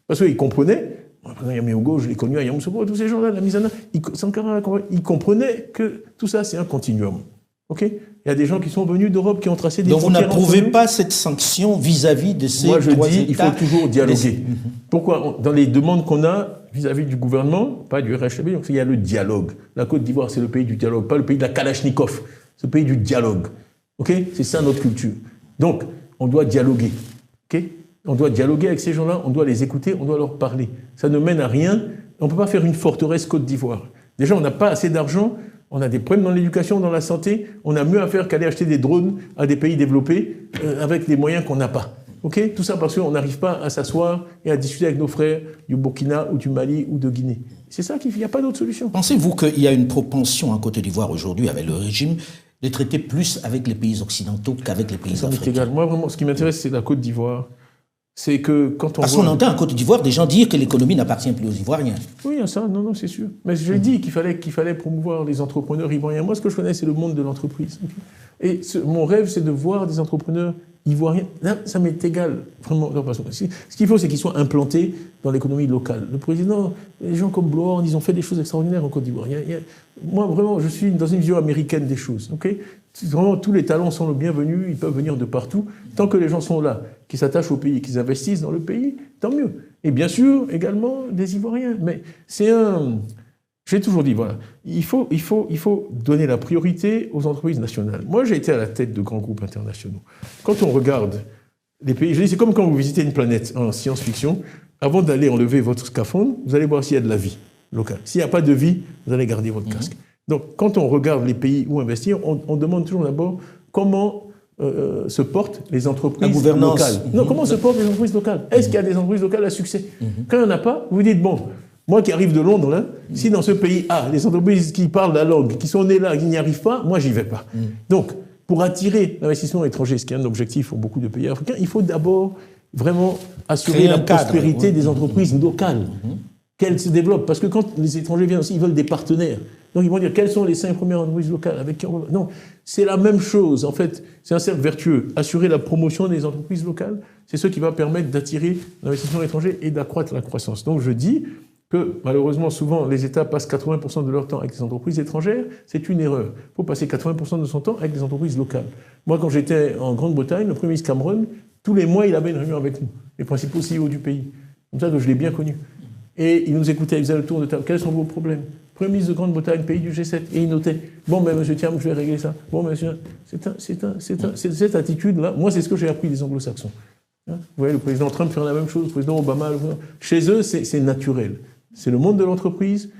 Parce qu'ils comprenaient, le président Yaméogo, je l'ai connu à Yamoussoukro, tous ces gens-là, la Misana, Sankara, ils comprenaient que tout ça, c'est un continuum. Okay? Il y a des gens qui sont venus d'Europe, qui ont tracé des frontières. Donc vous n'approuvez pas cette sanction vis-à-vis de ces trois États? Moi je dis, il faut toujours dialoguer. Pourquoi? Dans les demandes qu'on a vis-à-vis du gouvernement, pas du RHB, donc il y a le dialogue. La Côte d'Ivoire, c'est le pays du dialogue, pas le pays de la Kalachnikov. C'est le pays du dialogue. Okay? C'est ça notre culture. Donc, on doit dialoguer. Okay? On doit dialoguer avec ces gens-là, on doit les écouter, on doit leur parler. Ça ne mène à rien. On ne peut pas faire une forteresse Côte d'Ivoire. Déjà, on n'a pas assez d'argent, on a des problèmes dans l'éducation, dans la santé, on a mieux à faire qu'aller acheter des drones à des pays développés avec des moyens qu'on n'a pas. Okay? Tout ça parce qu'on n'arrive pas à s'asseoir et à discuter avec nos frères du Burkina ou du Mali ou de Guinée. C'est ça qu'il n'y a pas d'autre solution. Pensez-vous qu'il y a une propension en Côte d'Ivoire aujourd'hui avec le régime de traiter plus avec les pays occidentaux qu'avec les pays africains? Égal. Moi, vraiment, ce qui m'intéresse, c'est la Côte d'Ivoire. C'est que quand on Parce qu'on entend en Côte d'Ivoire des gens dire que l'écononie n'appartient plus aux Ivoiriens. Oui, ça, non, c'est sûr. Mais j'ai dit qu'il fallait promouvoir les entrepreneurs ivoiriens. Moi, ce que je connais, c'est le monde de l'entreprise. Et mon rêve, c'est de voir des entrepreneurs ivoiriens. Là, ça m'est égal, vraiment. Ce qu'il faut, c'est qu'ils soient implantés dans l'économie locale. Le président, les gens comme Bloorn, ils ont fait des choses extraordinaires en Côte d'Ivoire. Moi, vraiment, je suis dans une vision américaine des choses. Okay? Vraiment, tous les talents sont le bienvenu, ils peuvent venir de partout. Tant que les gens sont là, qui s'attachent au pays, qu'ils investissent dans le pays, tant mieux. Et bien sûr, également, des Ivoiriens. Mais c'est un... J'ai toujours dit, voilà, il faut donner la priorité aux entreprises nationales. Moi, j'ai été à la tête de grands groupes internationaux. Quand on regarde les pays, je dis, c'est comme quand vous visitez une planète en science-fiction, avant d'aller enlever votre scaphandre, vous allez voir s'il y a de la vie locale. S'il n'y a pas de vie, vous allez garder votre casque. Donc, quand on regarde les pays où investir, on demande toujours d'abord comment se portent les entreprises locales. Non, comment se portent les entreprises locales? Est-ce qu'il y a des entreprises locales à succès? Quand il n'y en a pas, vous vous dites, bon, moi qui arrive de Londres, là, si dans ce pays A, les entreprises qui parlent la langue, qui sont nées là, qui n'y arrivent pas, moi, j'y vais pas. Donc, pour attirer l'investissement étranger, ce qui est un objectif pour beaucoup de pays africains, il faut d'abord vraiment assurer la prospérité des entreprises locales. Qu'elles se développent. Parce que quand les étrangers viennent aussi, ils veulent des partenaires. Donc ils vont dire, quelles sont les 5 premières entreprises locales avec qui on va... Non, c'est la même chose. En fait, c'est un cercle vertueux. Assurer la promotion des entreprises locales, c'est ce qui va permettre d'attirer l'investissement étranger et d'accroître la croissance. Donc je dis que, malheureusement, souvent, les États passent 80% de leur temps avec les entreprises étrangères. C'est une erreur. Il faut passer 80% de son temps avec les entreprises locales. Moi, quand j'étais en Grande-Bretagne, le Premier ministre Cameron, tous les mois, il avait une réunion avec nous, les principaux CEO du pays. Comme ça que je l'ai bien connu. Et il nous écoutait, il faisait le tour de table. Quels sont vos problèmes? Premier ministre de Grande-Bretagne, pays du G7, et il notait, bon, mais monsieur Thiam, je vais régler ça. Bon, monsieur, c'est cette attitude-là. Moi, c'est ce que j'ai appris des anglo-saxons. Vous voyez, le président Trump fait la même chose, le président Obama, chez eux, c'est naturel. C'est le monde de l'entreprise.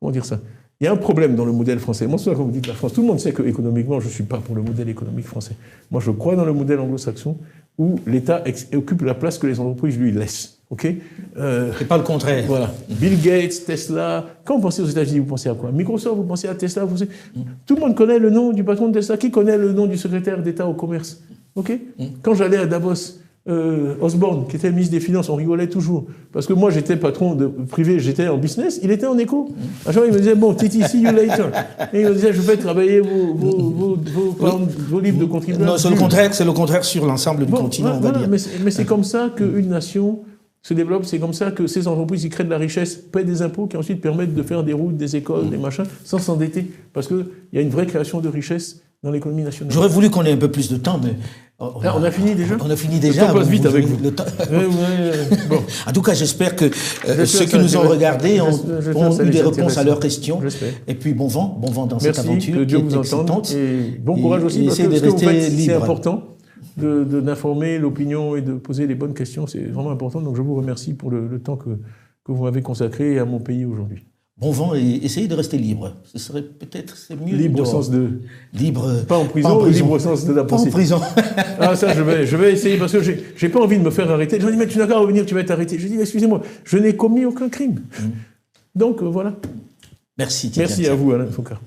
Comment dire ça? Il y a un problème dans le modèle français. Moi, c'est ça quand vous dites la France. Tout le monde sait qu'économiquement, je ne suis pas pour le modèle économique français. Moi, je crois dans le modèle anglo-saxon où l'État occupe la place que les entreprises lui laissent. OK? C'est pas le contraire. Voilà. Bill Gates, Tesla. Quand vous pensez aux États-Unis, vous pensez à quoi? Microsoft, vous pensez à Tesla, vous pensez... Tout le monde connaît le nom du patron de Tesla. Qui connaît le nom du secrétaire d'État au commerce? OK? Quand j'allais à Davos, Osborne, qui était le ministre des Finances, on rigolait toujours. Parce que moi, j'étais patron de privé, j'étais en business, il était en éco. Un jour, il me disait, bon, Titi, see you later. Et il me disait, je vais travailler vos livres de contribuables. Non, c'est le contraire sur l'ensemble du continent, on va dire. Mais c'est comme ça qu'une nation se développe, c'est comme ça que ces entreprises qui créent de la richesse paient des impôts qui ensuite permettent de faire des routes, des écoles, des machins, sans s'endetter. Parce qu'il y a une vraie création de richesse dans l'économie nationale. J'aurais voulu qu'on ait un peu plus de temps, mais... On a fini déjà. On a fini déjà. Le temps passe vite avec vous. Bon. En tout cas, j'espère que ceux qui nous ont regardés ont eu des réponses à leurs questions. Et puis bon vent dans cette aventure. Que Dieu vous entende. Et bon courage aussi, parce que ce que vous faites, c'est important d'informer l'opinion et de poser les bonnes questions. C'est vraiment important. Donc je vous remercie pour le temps que vous m'avez consacré à mon pays aujourd'hui. Bon vent et essayez de rester libre. Ce serait peut-être mieux. Libre au sens de... Libre... Pas en prison, libre au sens de la pensée. Pas en prison. Ah ça, je vais essayer, parce que j'ai pas envie de me faire arrêter. Je me dis, mais tu n'as qu'à revenir, tu vas être arrêté. Je dis, excusez-moi, je n'ai commis aucun crime. Donc, voilà. Merci. Merci à vous, Alain Foucault. Merci.